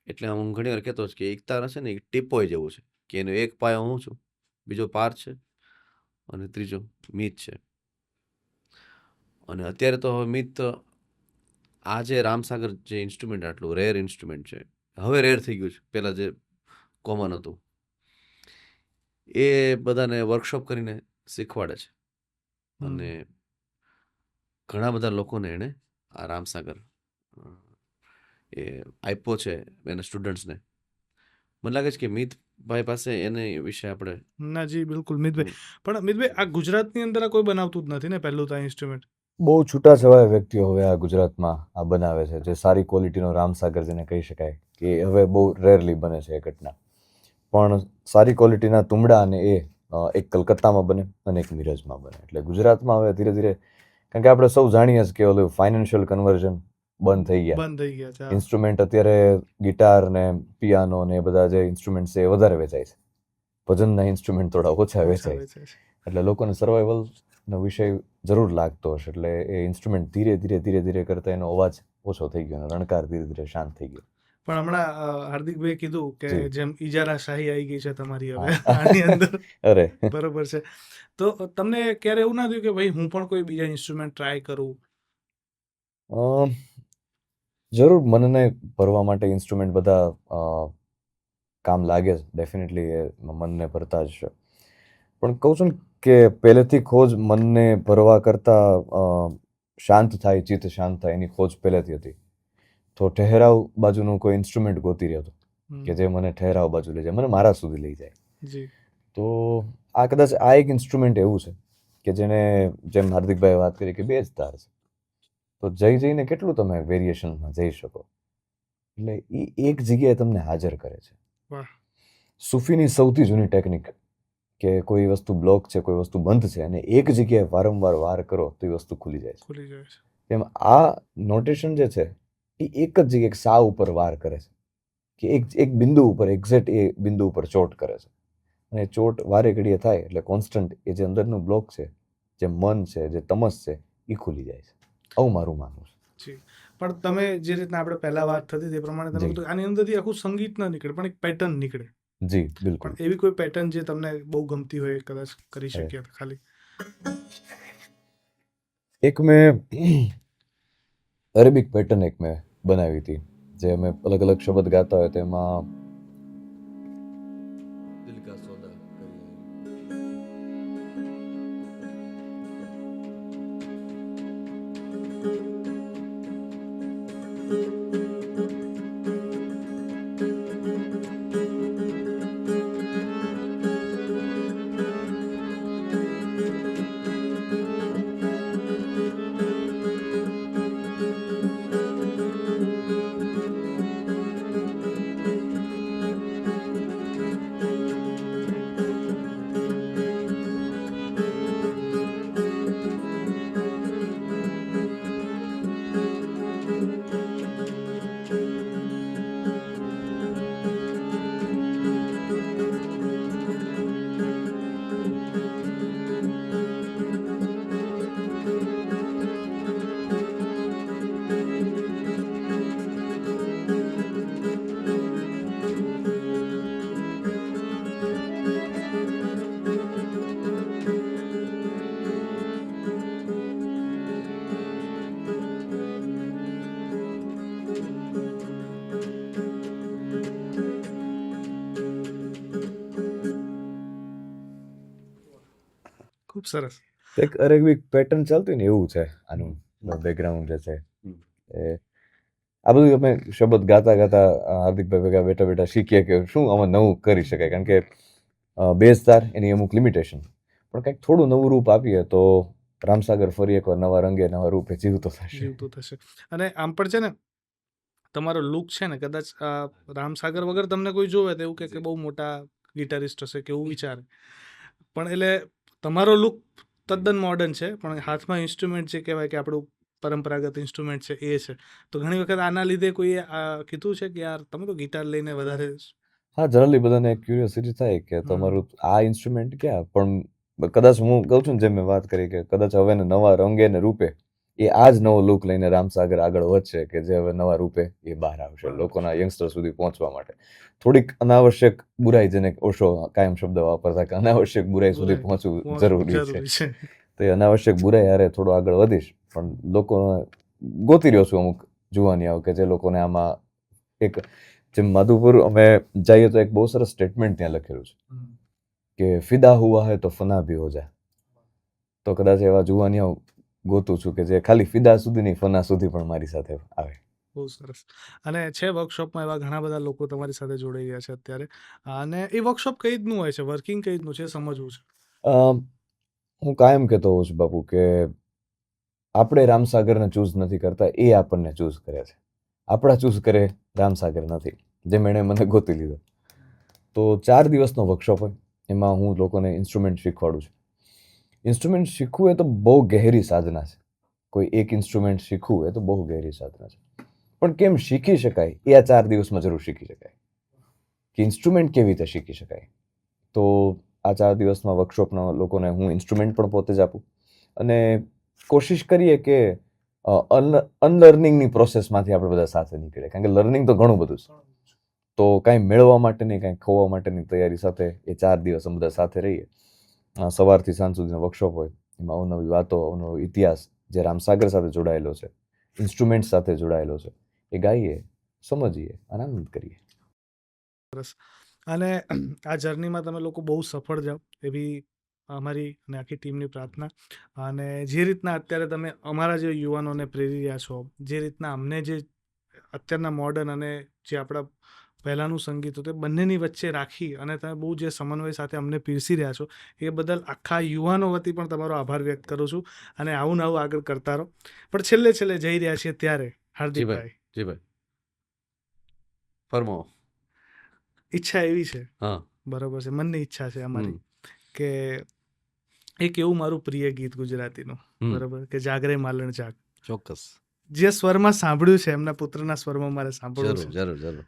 એટલે હું ઘણી વાર કહેતો છું કે એક તાર છે ને એક ટીપોય જેવું છે, કે એનો એક પાયો હું છું, બીજો પાર્થ છે અને ત્રીજો મિત છે. અને અત્યારે તો હવે મિત, આ જે રામસાગર જે ઇન્સ્ટ્રુમેન્ટ આટલું રેર ઇન્સ્ટ્રુમેન્ટ છે, હવે રેર થઈ ગયું છે, પહેલાં જે કોમન હતું, એ બધાને વર્કશોપ કરીને શીખવાડે છે. અને ઘણા બધા લોકોને એણે આ રામસાગર એ આપ્યો છે એના સ્ટુડન્ટ્સને. મને લાગે છે કે મિતભાઈ પાસે એને વિશે આપણે ના જી બિલકુલ મિતભાઈ. પણ મિતભાઈ, આ ગુજરાતની અંદર આ કોઈ બનાવતું જ નથી ને પહેલું તો આ ઇન્સ્ટ્રુમેન્ટ? બહુ છૂટાછવાયા વ્યક્તિઓ હવે આ ગુજરાતમાં આ બનાવે છે, જે સારી ક્વોલિટીનો રામસાગર જેને કહી શકાય, કે હવે બહુ રેરલી બને છે એ ઘટના. પણ સારી ક્વોલિટીના તુંબડા અને એ એક કલકત્તામાં બને અને એક મિરજમાં બને. એટલે ગુજરાતમાં હવે ધીરે ધીરે, કારણ કે આપણે સૌ જાણીએ છીએ કે ઓલું ફાઇનાન્શિયલ કન્વર્ઝન બંધ થઈ ગયા. ઇન્સ્ટ્રુમેન્ટ અત્યારે ગિટાર ને પિયાનો ને એ બધા જે ઇન્સ્ટ્રુમેન્ટ છે એ વધારે વેચાય છે, ભજનના ઇન્સ્ટ્રુમેન્ટ થોડા ઓછા વેચાય છે. એટલે લોકોને સર્વાઈવલનો વિષય જરૂર લાગતો હશે, એટલે એ ઇન્સ્ટ્રુમેન્ટ ધીરે ધીરે કરતા એનો અવાજ ઓછો થઈ ગયો અને રણકાર ધીરે ધીરે શાંત થઈ ગયો. પણ હમણાં હાર્દિકભાઈ કીધું કે જેમ ઇજારા શાહી આવી ગઈ છે તમારી હવે આની અંદર. અરે બરોબર છે. તો તમને ક્યારે એવું ના થયું કે ભાઈ હું પણ કોઈ બીજા ઇન્સ્ટ્રુમેન્ટ ટ્રાય કરું? જરૂર મનને ભરવા માટે ઇન્સ્ટ્રુમેન્ટ બધા કામ લાગે છે, ડેફિનેટલી એ મનને ભરતા જ છે. પણ કહું છું ને કે પહેલેથી ખોજ મનને ભરવા કરતાં શાંત થાય, ચિત્ત શાંત થાય, એની ખોજ પહેલેથી હતી. તો ઠહેરાવ બાજુનું કોઈ ઇન્સ્ટ્રુમેન્ટ ગોતી રહ્યો હતો કે જે મને ઠહેરાવ બાજુ લઈ જાય, મને મારા સુધી લઈ જાય. તો આ કદાચ આ એક ઇન્સ્ટ્રુમેન્ટ એવું છે કે જેને, જેમ હાર્દિકભાઈ વાત કરી કે 2 જ તાર છે, તો જઈને કેટલું તમે વેરિએશનમાં જઈ શકો. એટલે એ એક જગ્યાએ તમને હાજર કરે છે. સૂફીની સૌથી જૂની ટેકનિક કે કોઈ વસ્તુ બ્લોક છે, કોઈ વસ્તુ બંધ છે, અને એક જગ્યાએ વારંવાર વાર કરો તો એ વસ્તુ ખુલી જાય છે. એમ આ નોટેશન જે છે એ એક જ જગ્યાએ સા ઉપર વાર કરે છે, કે એક બિંદુ ઉપર, એક્ઝેક્ટ એ બિંદુ ઉપર ચોટ કરે છે. અને ચોટ વારે ઘડીએ થાય એટલે કોન્સ્ટન્ટ એ જે અંદરનું બ્લોક છે, જે મન છે, જે તમસ છે, એ ખુલી જાય છે. આવું મારું માનવું છે. પણ તમે જે રીતના આપણે પહેલા વાત થતી તે પ્રમાણે તમે કીધું આની અંદરથી આખું સંગીત ના નીકળે, પણ એક પેટર્ન નીકળે. જી બિલકુલ. પણ એવી કોઈ પેટર્ન જે તમને બહુ ગમતી હોય કદાચ કરી શકીએ ખાલી? એક મેં અરેબિક પેટર્ન એક મેં બનાવી હતી, જે અમે અલગ અલગ શબ્દ ગાતા હોય તેમાં ખૂબ સરસ. એક અરેબિક પેટર્ન ચાલતું ને એવું છે આનું બેકગ્રાઉન્ડ જે છે એ આ બધું અમે શબ્દ ગાતા ગાતા હાર્દિકભાઈ ભેગા બેઠા બેઠા શીખીએ કે શું આમાં નવું કરી શકાય, કારણ કે બેઝતાર એની અમુક લિમિટેશન, પણ કંઈક થોડું નવું રૂપ આપીએ તો રામસાગર ફરી એકવાર નવા રંગે નવા રૂપે જીવતો થશે. જીવતું થશે. અને આમ પણ છે ને તમારો લુક છે ને કદાચ રામસાગર વગર તમને કોઈ જોવે તો એવું કે બહુ મોટા ગિટારિસ્ટ હશે કે એવું વિચારે, પણ એટલે તમારો લુક તદ્દન મોડર્ન છે, પણ હાથમાં ઇન્સ્ટ્રુમેન્ટ જે કહેવાય કે આપણું પરંપરાગત ઇન્સ્ટ્રુમેન્ટ છે એ છે. તો ઘણી વખત આના લીધે કોઈએ કીધું છે કે યાર તમે તો ગિટાર લઈને વધારે હા, જનરલી બધાને ક્યુરિયોસિટી થાય કે તમારું આ ઇન્સ્ટ્રુમેન્ટ ક્યાં, પણ કદાચ હું કહું છું ને જેમ મેં વાત કરી કે કદાચ હવે નવા રંગે ને રૂપે એ આ જ નવો લુક લઈને રામસાગર આગળ વધશે કે જે હવે નવા રૂપે એ બહાર આવશે લોકોના યંગસ્ટર સુધી પહોંચવા માટે. થોડીક અનાવશ્યક બુરાઈ, જેને ઓશો કાયમ શબ્દ વાપરતા કે અનાવશ્યક બુરાઈ સુધી પહોંચવું જરૂરી છે, તો એ અનાવશ્યક બુરાઈ હારે થોડો આગળ વધીશ, પણ લોકોને ગોતી રહ્યો છું અમુક જુવાનિયાઓ કે જે લોકોને આમાં એક, જેમ માધુપુર અમે જઈએ તો એક બહુ સરસ સ્ટેટમેન્ટ ત્યાં લખેલું છે કે ફિદા હુઆ હૈ તો ફના ભી હો જાય. તો કદાચ એવા જુવાનિયાઓ ગોતું છું કે જે ખાલી ફિદા સુધી નહીં, ફના સુધી પણ મારી સાથે આવે. બહુ સરસ. અને છે વર્કશોપમાં એવા ઘણા બધા લોકો તમારી સાથે જોડાઈ ગયા છે અત્યારે, અને એ વર્કશોપ કઈ રીતનું હોય છે, વર્કિંગ કઈ રીતનું છે, સમજવું છે. હું કાયમ કહેતો હોઉં છું બાપુ કે આપણે રામસાગરને ચૂઝ નથી કરતા, એ આપણને ચૂઝ કરે છે. આપણા ચૂઝ કરે રામસાગર નથી, જેમ એણે મને ગોતી લીધો. તો 4 દિવસનો વર્કશોપ હોય, એમાં હું લોકોને ઇન્સ્ટ્રુમેન્ટ શીખવાડું છું. ઇન્સ્ટ્રુમેન્ટ શીખવું એ તો બહુ ગહેરી સાધના છે. કોઈ એક ઇન્સ્ટ્રુમેન્ટ શીખવું એ તો બહુ ગહેરી સાધના છે, પણ કેમ શીખી શકાય એ આ 4 દિવસમાં જરૂર શીખી શકાય કે ઇન્સ્ટ્રુમેન્ટ કેવી રીતે શીખી શકાય. તો આ 4 દિવસમાં વર્કશોપના લોકોને હું ઇન્સ્ટ્રુમેન્ટ પણ પોતે જ આપું, અને કોશિશ કરીએ કે અનલર્નિંગની પ્રોસેસમાંથી આપણે બધા સાથે નીકળીએ, કારણ કે લર્નિંગ તો ઘણું બધું છે. તો કાંઈ મેળવવા માટેની, કાંઈ ખોવા માટેની તૈયારી સાથે એ 4 દિવસ અમે બધા સાથે રહીએ. સવારથી સાંજ સુધીનો વર્કશોપ હોય, એમાં અવનવી વાતો, અવનવો ઇતિહાસ જે રામસાગર સાથે જોડાયેલો છે, ઇન્સ્ટ્રુમેન્ટ સાથે જોડાયેલો છે, એ ગાઈએ, સમજીએ, આનંદ કરીએ. અને આ જર્નીમાં તમે લોકો બહુ સફળ જાઓ એવી અમારી અને આખી ટીમની પ્રાર્થના. અને જે રીતના અત્યારે તમે અમારા જે યુવાનોને પ્રેરી રહ્યા છો, જે રીતના અમને જે અત્યારના મોડર્ન અને જે આપણા પહેલાંનું સંગીત હતું તે બંનેની વચ્ચે રાખી અને તમે બહુ જે સમન્વય સાથે અમને પીરસી રહ્યા છો એ બદલ આખા યુવાનો વતી પણ તમારો આભાર વ્યક્ત કરું છું. અને આવું ને આવું આગળ કરતા રહો. પણ છેલ્લે જઈ રહ્યા છીએ ત્યારે હાર્દિકભાઈ, જી ભાઈ ફરમાવો. ઈચ્છા એવી છે, હા, બરોબર છે, મનની ઈચ્છા છે અમારી કે એક એવું મારું પ્રિય ગીત ગુજરાતીનું, બરોબર, કે જાગરે માલણ જાગ. ચોક્કસ. જે સ્વરમાં સાંભળ્યું છે એમના પુત્રના સ્વરમાં મારે સાંભળવું છે. જરૂર.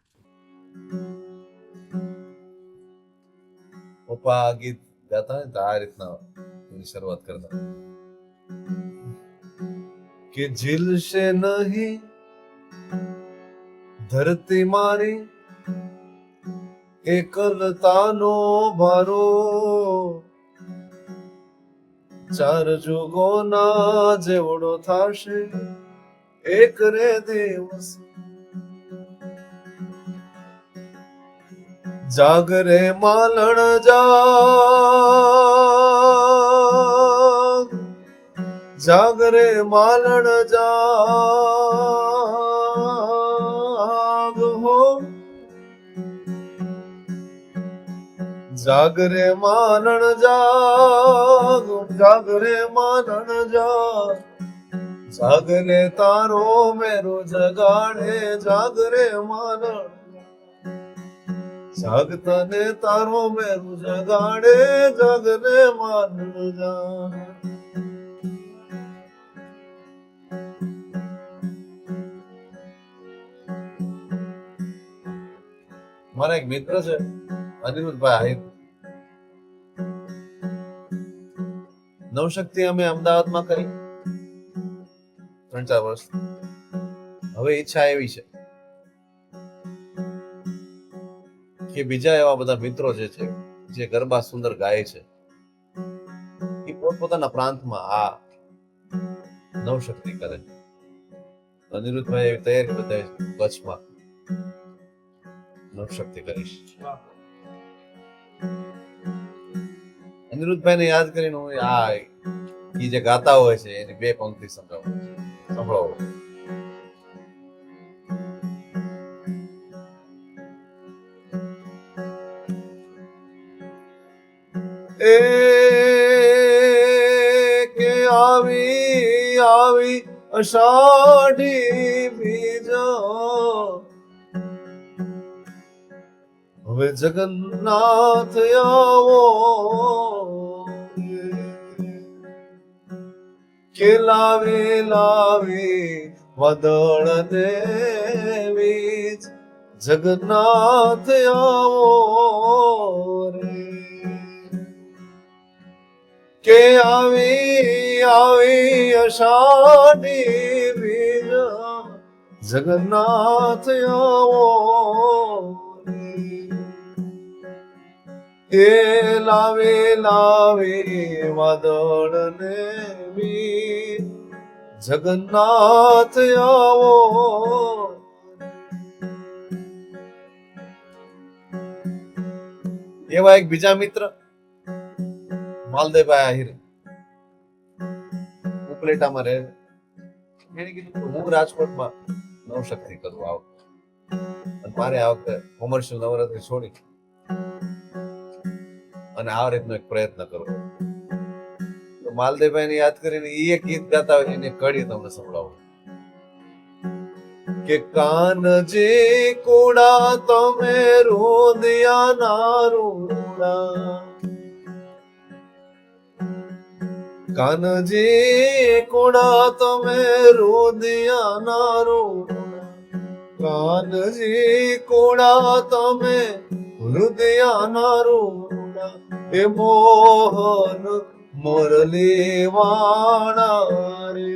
પપ્પા આ ગીત ગાતા ને તો આ રીતના એની શરૂઆત કરતા કે ઝીલશે નહીં ધરતી મારી એકલતાનો ભારો, ચાર જુગોના જેવડો થાશે એક રે દિવસ. જાગરે માલણ જાગ, જાગરે માલણ જાગ હો, જાગરે માલણ જાગ, જાગરે માલણ જાગ, જાગરે તારો મેરો જગાડે, જાગરે માલણ જાગતા ને તારો મેરું જગાડે, જાગરે માલણ જાગ. મારા એક મિત્ર છે અનિરુદ્ધભાઈ આહિર, નવશક્તિ અમે અમદાવાદમાં કરી 3-4 વર્ષ. હવે ઈચ્છા એવી છે કે બીજા એવા બધા મિત્રો જે છે જે ગરબા સુંદર ગાય છે એ પોતપોતાના પ્રાંતમાં આ નવશક્તિ કરે. અનિરુદ્ધભાઈ એવી તૈયારી બતાવી કચ્છમાં નવશક્તિ કરીશ. અનિરુદ્ધભાઈને યાદ કરીને હું આ ઈ જે ગાતા હોય છે એની બે પંક્તિ સંભળાવું. સંભળાવો. એ કે આવી આવી અષાઢી બીજ, હવે જગન્નાથ આવો, કે લાવી લાવી વાદળ ને વીજ, જગન્નાથ આવો રે. કે આવી આવી અષાઢી બીજ, જગન્નાથ આવો રે. એ લાવી લાવી વાદળ ને વીજ, જગન્નાથ આવો. એવા એક બીજા મિત્ર માલદેવભાઈ આહિર ઉપલેટામાં રહે. એને કીધું હું રાજકોટમાં નવશક્તિ કરું આ વખતે, અને મારે આ વખતે કોમર્શિયલ નવરાત્રી છોડી અને આ રીતનો એક પ્રયત્ન કરો. તો માલદેવભાઈ ને યાદ કરીને એ એક ગીત ગાતા હોય એને કડી તમને સંભળાવું. કે કાનજી કુડા તમે રોદિયા ના રૂડા, કાનજી કુડા તમે રોદિયા ના રૂડા, કાનજી કુડા તમે હૃદયા ના રૂડા, એ મોહન મુરલી વાણા રે,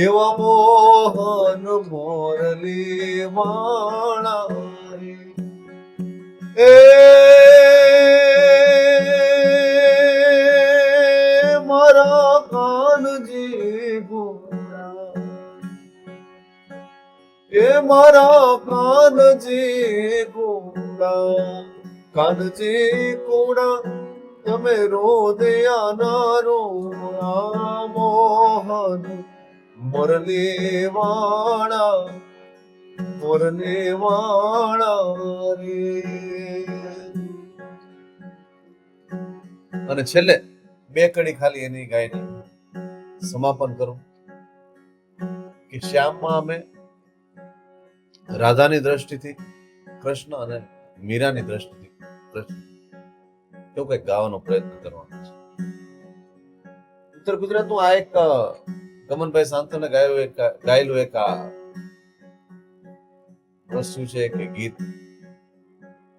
એવા મોહન મુરલી વાણા રે. એ મારા કાનજી ગોરા, એ મારા કાનજી ગોરા, કાનજી કોડા તમે રોદિયા ના રોડા, મોહન મુરલી વાણા, મુરલી વાણા રે. અને છેલ્લે બે કડી ખાલી એની ગાયને સમાપન કરું કે શ્યામમાં અમે રાધાની દ્રષ્ટિથી કૃષ્ણ અને મીરાની દ્રષ્ટિથી કૃષ્ણ એવું કઈક ગાવાનો પ્રયત્ન કરવાનો છે. ઉત્તર ગુજરાતનું આ એક ગમનભાઈ સાંતને ગાયેલું એક આ વસ્તુ છે કે ગીત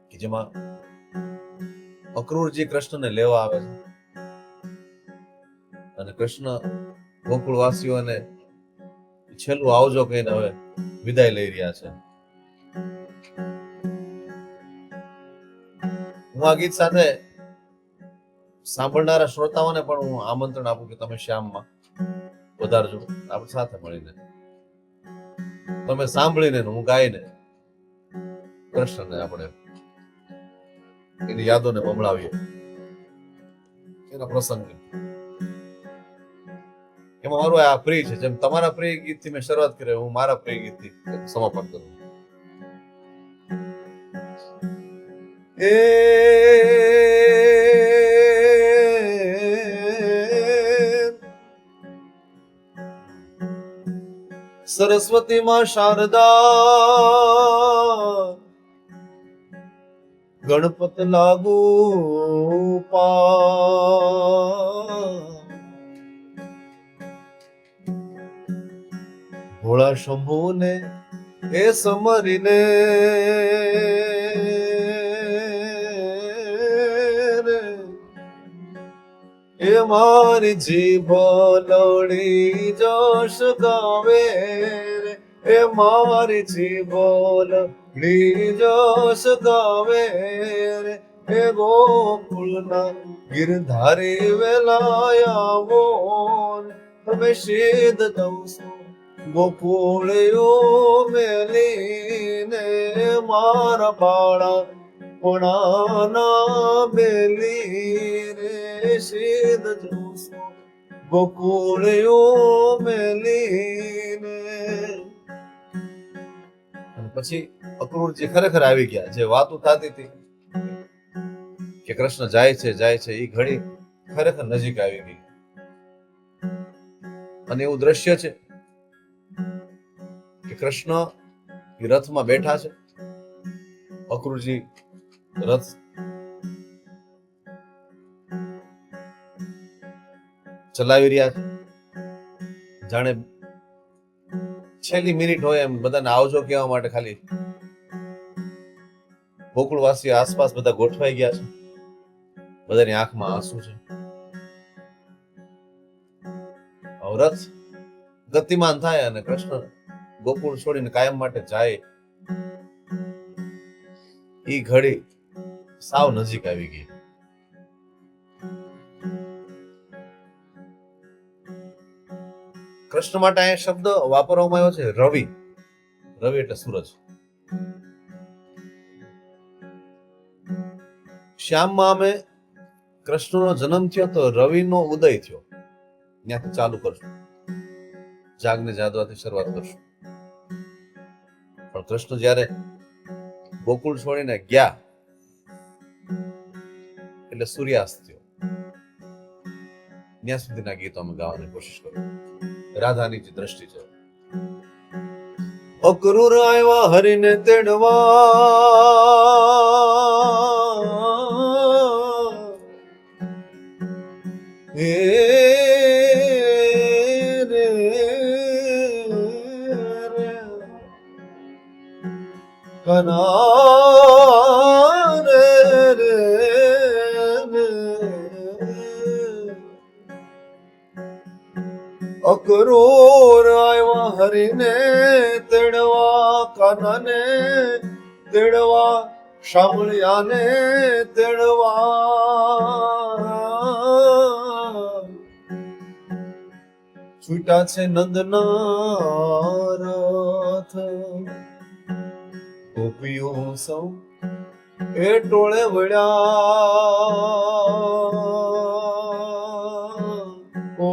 કે જેમાં અક્રૂરજી કૃષ્ણને લેવા આવે છે અને કૃષ્ણ ગોકુળવાસીઓને છેલ્લું આવજો કહીને હવે વિદાય લઈ રહ્યા છે. હું આ ગીત સાથે સાંભળનારા શ્રોતાઓને પણ હું આમંત્રણ આપું કે તમે શ્યામમાં વધારજો, આપણે સાથે મળીને તમે સાંભળીને હું ગાઈને કૃષ્ણને આપણે એની યાદોને બમણાવીએ, એના પ્રસંગે. એમાં મારું આ પ્રિય છે, જેમ તમારા પ્રિય ગીતથી મેં શરૂઆત કરી, હું મારા પ્રિય ગીતથી સમાપન કરું. એ સરસ્વતી માં શારદા ગણપત લાગુ પા, ભોળા શંભુ ને એ સમરીને એ મારી જીભ લડી જશ ગાવે રે, એ મારી જીભ લડી જશ ગાવે રે, એ ગોકુળના ગિરધારી વેલાયા મોન તમે શીદ દવસો ગોકુળિયો મેલીને મારા બાળા કોણાના બેલી રે, શેદ જોશું ગોકુળીઓ મેલીને. અને પછી અક્રૂરજી ખરેખર આવી ગયા. જે વાતો થતી હતી કે કૃષ્ણ જાય છે એ ઘડી ખરેખર નજીક આવી ગઈ. અને એવું દ્રશ્ય છે કે કૃષ્ણ એ રથમાં બેઠા છે, અક્રૂરજી રથ ચલાવી રહ્યા છે. જાણે છેલ્લી મિનિટ હોય એમ બધાને આવજો કહેવા માટે ખાલી ગોકુળવાસીઓ આસપાસ બધા ગોઠવાઈ ગયા છે. બધાની આંખમાં આંસુ છે. રથ ગતિમાન થાય અને કૃષ્ણ ગોકુળ છોડીને કાયમ માટે જાય. ઈ ઘડી સાવ નજીક આવી ગઈ. કૃષ્ણ માટે અહીંયા શબ્દ વાપરવામાં આવ્યો છે રવિ. રવિ એટલે સૂરજ. શ્યામમાં અમે કૃષ્ણનો જન્મ થયો તો રવિનો ઉદય થયો. ત્યાંથી ચાલુ કરશું, જાગને જાદવાથી શરૂઆત કરશું. પણ કૃષ્ણ જ્યારે ગોકુળ છોડીને ગયા એટલે સૂર્યાસ્ત થયો. ત્યાં સુધીના ગીતો અમે ગાવાની કોશિશ કરી. રાધાની જે દ્રષ્ટિ છે. અક્રૂર આવ્યા હરિને તેડવા, હે રે કના રે રે અક્રૂર આવ્યા હરિને તેડવા, કાનાને તેડવા, શામળિયાને તેડવા. છૂટા છે નંદના રથ, ગોપીઓ સૌ એ ટોળે વળ્યા. ઓ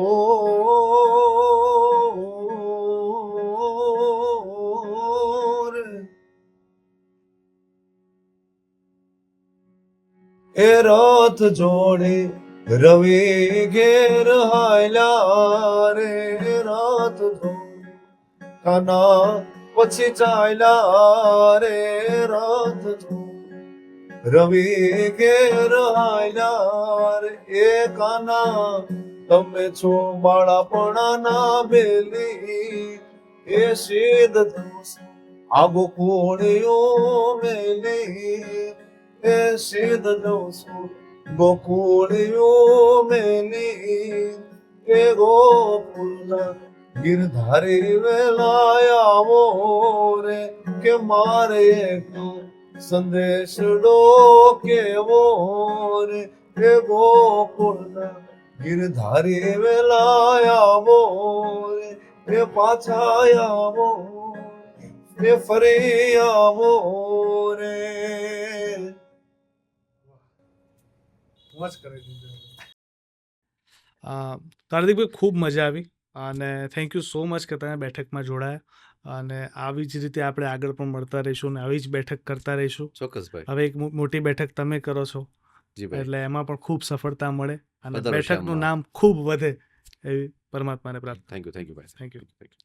એ રથ જોડે રવિ ઘેર હાલ્યા રે. રથ જોડે કાના પછી ચાલ્યા રે. રથ જોડે રવિ ઘેર હાલ્યા રે. એ કાના તમે છો બાળપણાના બેલી, એ સિદ્ધ થશે આ ગોકુળીઓ મેલી. એ સિદ્ધ જોશું ગોકુળીઓ મેલી. એ ગોકુળના ગિરધારી વેલા આવો રે, કે મારે એક સંદેશડો કેવો રે. એ ગોકુળના ગિરધારી વેલા આવો રે, એ પાછા આવો, એ ફરી આવો રે. હાર્દિકભાઈ ખૂબ મજા આવી અને થેન્ક યુ સો મચ કે તમે બેઠકમાં જોડાયા અને આવી જ રીતે આપણે આગળ પણ મળતા રહીશું અને આવી જ બેઠક કરતા રહીશું. ચોક્કસ ભાઈ. હવે એક મોટી બેઠક તમે કરો છો જી ભાઈ. એટલે એમાં પણ ખૂબ સફળતા મળે અને વધારે બેઠકનું શ્યામમાં. નામ ખૂબ વધે એવી પરમાત્માને પ્રાર્થના. થેન્ક યુ ભાઈ. Thank you. Thank you.